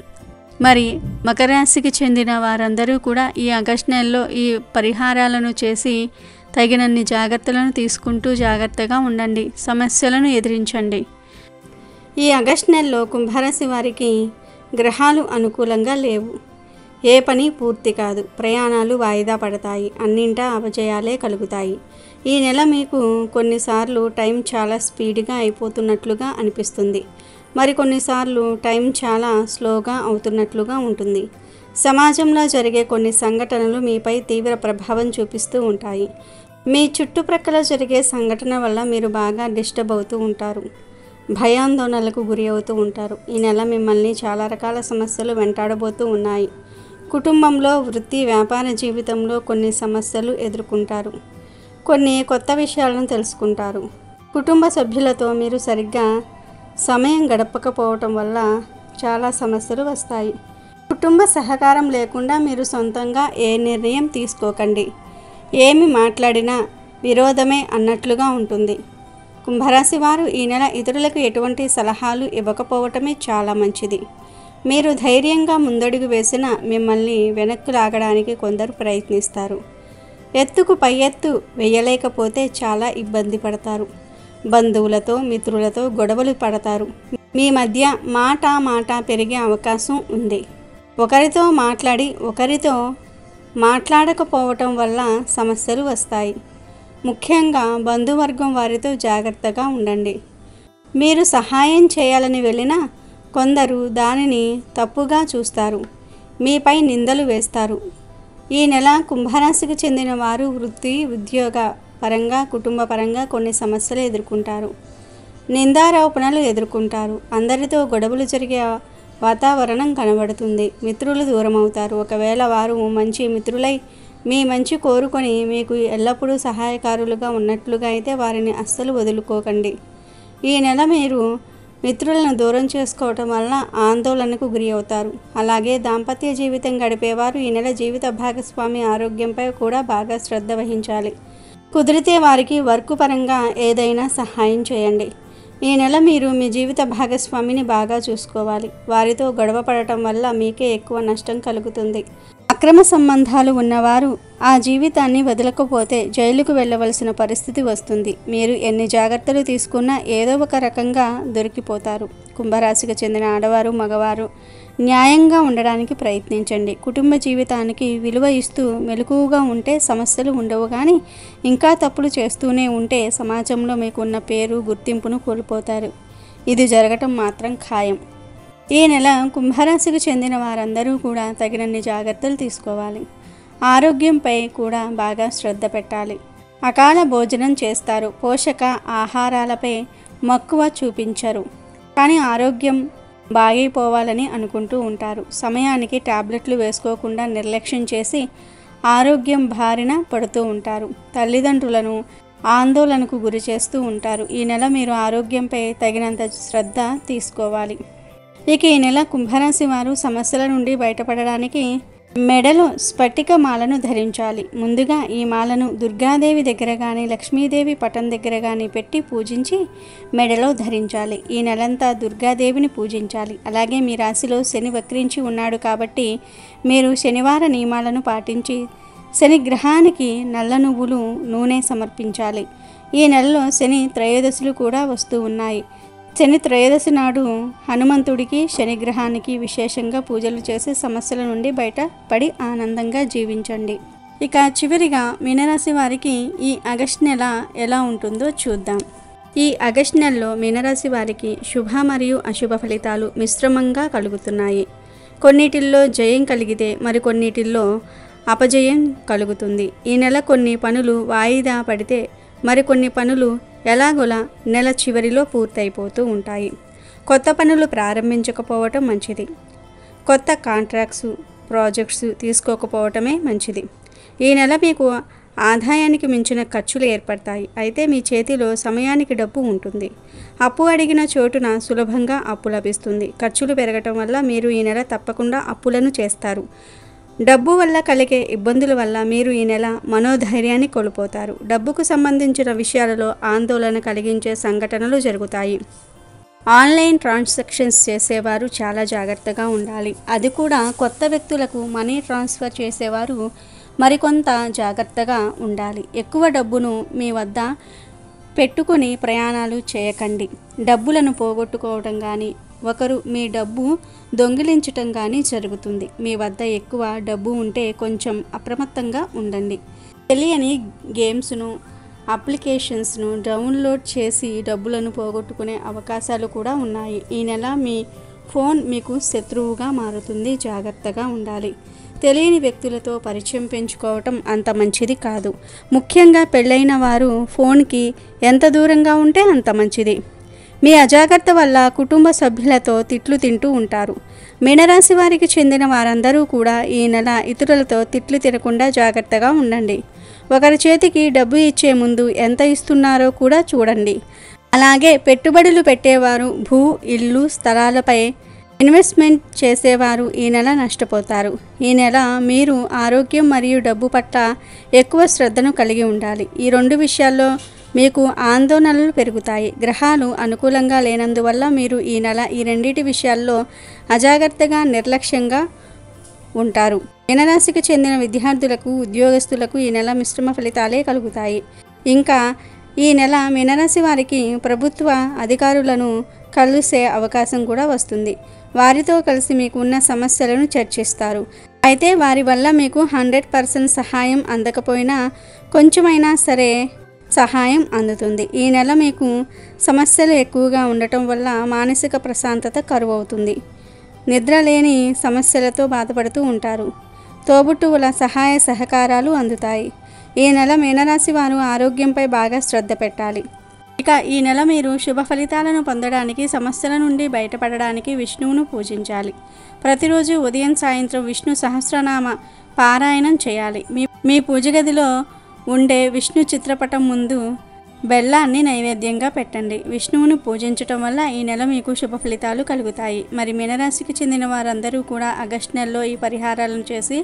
మరి మకర రాశికి చెందిన వారందరూ కూడా ఈ ఆగస్టు నెలలో ఈ పరిహారాలను చేసి తగినన్ని జాగ్రత్తలను తీసుకుంటూ జాగ్రత్తగా ఉండండి. సమస్యలను ఎదిరించండి. ఈ ఆగస్టు నెలలో కుంభరాశి వారికి గ్రహాలు అనుకూలంగా లేవు. ఏ పని పూర్తి కాదు. ప్రయాణాలు వాయిదా పడతాయి. అన్నింటా అపజయాలే కలుగుతాయి. ఈ నెల మీకు కొన్నిసార్లు టైం చాలా స్పీడ్గా అయిపోతున్నట్లుగా అనిపిస్తుంది. మరికొన్నిసార్లు టైం చాలా స్లోగా అవుతున్నట్లుగా ఉంటుంది. సమాజంలో జరిగే కొన్ని సంఘటనలు మీపై తీవ్ర ప్రభావం చూపిస్తూ ఉంటాయి. మీ చుట్టుప్రక్కల జరిగే సంఘటన వల్ల మీరు బాగా డిస్టర్బ్ అవుతూ ఉంటారు. భయాందోళనలకు గురి అవుతూ ఉంటారు. ఈ నెల మిమ్మల్ని చాలా రకాల సమస్యలు వెంటాడబోతూ ఉన్నాయి. కుటుంబంలో, వృత్తి, వ్యాపార జీవితంలో కొన్ని సమస్యలు ఎదుర్కొంటారు. కొన్ని కొత్త విషయాలను తెలుసుకుంటారు. కుటుంబ సభ్యులతో మీరు సరిగ్గా సమయం గడపకపోవటం వల్ల చాలా సమస్యలు వస్తాయి. కుటుంబ సహకారం లేకుండా మీరు సొంతంగా ఏ నిర్ణయం తీసుకోకండి. ఏమి మాట్లాడినా విరోధమే అన్నట్లుగా ఉంటుంది. కుంభరాశి వారు ఈ నెల ఇతరులకు ఎటువంటి సలహాలు ఇవ్వకపోవటమే చాలా మంచిది. మీరు ధైర్యంగా ముందడుగు వేసిన మిమ్మల్ని వెనక్కు లాగడానికి కొందరు ప్రయత్నిస్తారు. ఎత్తుకు పై ఎత్తు వేయలేకపోతే చాలా ఇబ్బంది పడతారు. బంధువులతో, మిత్రులతో గొడవలు పడతారు. మీ మధ్య మాట పెరిగే అవకాశం ఉంది. ఒకరితో మాట్లాడి ఒకరితో మాట్లాడకపోవటం వల్ల సమస్యలు వస్తాయి. ముఖ్యంగా బంధువర్గం వారితో జాగ్రత్తగా ఉండండి. మీరు సహాయం చేయాలని వెళ్ళినా కొందరు దానిని తప్పుగా చూస్తారు. మీపై నిందలు వేస్తారు. ఈ నెల కుంభరాశికి చెందిన వారు వృత్తి, ఉద్యోగ పరంగా, కుటుంబ పరంగా కొన్ని సమస్యలు ఎదుర్కొంటారు. నిందారోపణలు ఎదుర్కొంటారు. అందరితో గొడవలు జరిగే వాతావరణం కనబడుతుంది. మిత్రులు దూరం అవుతారు. ఒకవేళ వారు మంచి మిత్రులై మీ మంచి కోరుకొని మీకు ఎల్లప్పుడూ సహాయకారులుగా ఉన్నట్లుగా అయితే వారిని అస్సలు వదులుకోకండి. ఈ నెల మీరు మిత్రులను దూరం చేసుకోవటం వల్ల ఆందోళనకు గురి అవుతారు. అలాగే దాంపత్య జీవితం గడిపేవారు ఈ నెల జీవిత భాగస్వామి ఆరోగ్యంపై కూడా బాగా శ్రద్ధ వహించాలి. కుదిరితే వారికి వర్క్ పరంగా ఏదైనా సహాయం చేయండి. ఈ నెల మీరు మీ జీవిత భాగస్వామిని బాగా చూసుకోవాలి. వారితో గొడవ పడటం వల్ల మీకే ఎక్కువ నష్టం కలుగుతుంది. అక్రమ సంబంధాలు ఉన్నవారు ఆ జీవితాన్ని వదలకపోతే జైలుకు వెళ్ళవలసిన పరిస్థితి వస్తుంది. మీరు ఎన్ని జాగ్రత్తలు తీసుకున్నా ఏదో ఒక రకంగా దొరికిపోతారు. కుంభరాశికి చెందిన ఆడవారు, మగవారు న్యాయంగా ఉండడానికి ప్రయత్నించండి. కుటుంబ జీవితానికి విలువ ఇస్తూ మెలకువగా ఉంటే సమస్యలు ఉండవు. కానీ ఇంకా తప్పులు చేస్తూనే ఉంటే సమాజంలో మీకున్న పేరు, గుర్తింపును కోల్పోతారు. ఇది జరగటం మాత్రం ఖాయం. ఈ నెల కుంభరాశికి చెందిన వారందరూ కూడా తగినన్ని జాగ్రత్తలు తీసుకోవాలి. ఆరోగ్యంపై కూడా బాగా శ్రద్ధ పెట్టాలి. అకాల భోజనం చేస్తారు. పోషక ఆహారాలపై మక్కువ చూపించరు. కానీ ఆరోగ్యం బాగైపోవాలని అనుకుంటూ ఉంటారు. సమయానికి టాబ్లెట్లు వేసుకోకుండా నిర్లక్ష్యం చేసి ఆరోగ్యం బారిన పడుతూ ఉంటారు. తల్లిదండ్రులను ఆందోళనకు గురి చేస్తూ ఉంటారు. ఈ నెల మీరు ఆరోగ్యంపై తగినంత శ్రద్ధ తీసుకోవాలి. ఇక ఈ నెల కుంభరాశి వారు సమస్యల నుండి బయటపడడానికి మెడలో స్ఫటిక మాలను ధరించాలి. ముందుగా ఈ మాలను దుర్గాదేవి దగ్గర కానీ లక్ష్మీదేవి పటం దగ్గర కానీ పెట్టి పూజించి మెడలో ధరించాలి. ఈ నెలంతా దుర్గాదేవిని పూజించాలి. అలాగే మీ రాశిలో శని వక్రించి ఉన్నాడు కాబట్టి మీరు శనివార నియమాలను పాటించి శని గ్రహానికి నల్ల నువ్వులు నూనె సమర్పించాలి. ఈ నెలలో శని త్రయోదశులు కూడా వస్తూ ఉన్నాయి. శని త్రయోదశి నాడు హనుమంతుడికి, శనిగ్రహానికి విశేషంగా పూజలు చేసి సమస్యల నుండి బయటపడి ఆనందంగా జీవించండి. ఇక చివరిగా మీనరాశి వారికి ఈ ఆగస్టు నెల ఎలా ఉంటుందో చూద్దాం. ఈ ఆగస్టు నెలలో మీనరాశి వారికి శుభ మరియు అశుభ ఫలితాలు మిశ్రమంగా కలుగుతున్నాయి. కొన్నిటిల్లో జయం కలిగితే మరికొన్నిటిల్లో అపజయం కలుగుతుంది. ఈ నెల కొన్ని పనులు వాయిదా పడితే మరికొన్ని పనులు ఎలాగోలా నెల చివరిలో పూర్తయిపోతూ ఉంటాయి. కొత్త పనులు ప్రారంభించకపోవటం మంచిది. కొత్త కాంట్రాక్ట్స్, ప్రాజెక్ట్స్ తీసుకోకపోవటమే మంచిది. ఈ నెల మీకు ఆదాయానికి మించిన ఖర్చులు ఏర్పడతాయి. అయితే మీ చేతిలో సమయానికి డబ్బు ఉంటుంది. అప్పు అడిగిన చోటున సులభంగా అప్పు లభిస్తుంది. ఖర్చులు పెరగటం వల్ల మీరు ఈ నెల తప్పకుండా అప్పులను చేస్తారు. డబ్బు వల్ల కలిగే ఇబ్బందుల వల్ల మీరు ఈ నెల మనోధైర్యాన్ని కోల్పోతారు. డబ్బుకు సంబంధించిన విషయాలలో ఆందోళన కలిగించే సంఘటనలు జరుగుతాయి. ఆన్లైన్ ట్రాన్సాక్షన్స్ చేసేవారు చాలా జాగ్రత్తగా ఉండాలి. అది కూడా కొత్త వ్యక్తులకు మనీ ట్రాన్స్ఫర్ చేసేవారు మరికొంత జాగ్రత్తగా ఉండాలి. ఎక్కువ డబ్బును మీ వద్ద పెట్టుకొని ప్రయాణాలు చేయకండి. డబ్బులను పోగొట్టుకోవడం కానీ ఒకరు మీ డబ్బు దొంగిలించటం కానీ జరుగుతుంది. మీ వద్ద ఎక్కువ డబ్బు ఉంటే కొంచెం అప్రమత్తంగా ఉండండి. తెలియని గేమ్స్ను, అప్లికేషన్స్ను డౌన్లోడ్ చేసి డబ్బులను పోగొట్టుకునే అవకాశాలు కూడా ఉన్నాయి. ఈ నెల మీ ఫోన్ మీకు శత్రువుగా మారుతుంది. జాగ్రత్తగా ఉండాలి. తెలియని వ్యక్తులతో పరిచయం పెంచుకోవటం అంత మంచిది కాదు. ముఖ్యంగా పెళ్ళైన వారు ఫోన్కి ఎంత దూరంగా ఉంటే అంత మంచిది. మీ అజాగ్రత్త వల్ల కుటుంబ సభ్యులతో తిట్లు తింటూ ఉంటారు. మీనరాశి వారికి చెందిన వారందరూ కూడా ఈ నెల ఇతరులతో తిట్లు తినకుండా జాగ్రత్తగా ఉండండి. ఒకరి చేతికి డబ్బు ఇచ్చే ముందు ఎంత ఇస్తున్నారో కూడా చూడండి. అలాగే పెట్టుబడులు పెట్టేవారు, భూ, ఇల్లు, స్థలాలపై ఇన్వెస్ట్మెంట్ చేసేవారు ఈ నెల నష్టపోతారు. ఈ నెల మీరు ఆరోగ్యం మరియు డబ్బు పట్ల ఎక్కువ శ్రద్ధను కలిగి ఉండాలి. ఈ రెండు విషయాల్లో మీకు ఆందోళనలు పెరుగుతాయి. గ్రహాలు అనుకూలంగా లేనందువల్ల మీరు ఈ నెల ఈ రెండింటి విషయాల్లో అజాగ్రత్తగా, నిర్లక్ష్యంగా ఉంటారు. మీనరాశికి చెందిన విద్యార్థులకు, ఉద్యోగస్తులకు ఈ నెల మిశ్రమ ఫలితాలే కలుగుతాయి. ఇంకా ఈ నెల మీనరాశి వారికి ప్రభుత్వ అధికారులను కలిసే అవకాశం కూడా వస్తుంది. వారితో కలిసి మీకు ఉన్న సమస్యలను చర్చిస్తారు. అయితే వారి వల్ల మీకు 100% సహాయం అందకపోయినా కొంచెమైనా సరే సహాయం అందుతుంది. ఈ నెల మీకు సమస్యలు ఎక్కువగా ఉండటం వల్ల మానసిక ప్రశాంతత కరువవుతుంది. నిద్ర లేని సమస్యలతో బాధపడుతూ ఉంటారు. తోబుట్టువుల సహాయ సహకారాలు అందుతాయి. ఈ నెల మీనరాశి వారు ఆరోగ్యంపై బాగా శ్రద్ధ పెట్టాలి. ఇక ఈ నెల మీరు శుభ ఫలితాలను పొందడానికి, సమస్యల నుండి బయటపడడానికి విష్ణువును పూజించాలి. ప్రతిరోజు ఉదయం సాయంత్రం విష్ణు సహస్రనామ పారాయణం చేయాలి. మీ పూజ గదిలో ఉండే విష్ణు చిత్రపటం ముందు బెల్లాన్ని నైవేద్యంగా పెట్టండి. విష్ణువును పూజించటం వల్ల ఈ నెల మీకు శుభ ఫలితాలు కలుగుతాయి. మరి మీనరాశికి చెందిన వారందరూ కూడా ఆగస్టు నెలలో ఈ పరిహారాలను చేసి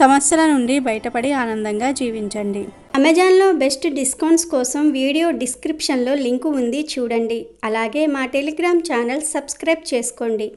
సమస్యల నుండి బయటపడి ఆనందంగా జీవించండి. అమెజాన్లో బెస్ట్ డిస్కౌంట్స్ కోసం వీడియో డిస్క్రిప్షన్లో లింకు ఉంది, చూడండి. అలాగే మా టెలిగ్రామ్ ఛానల్ సబ్స్క్రైబ్ చేసుకోండి.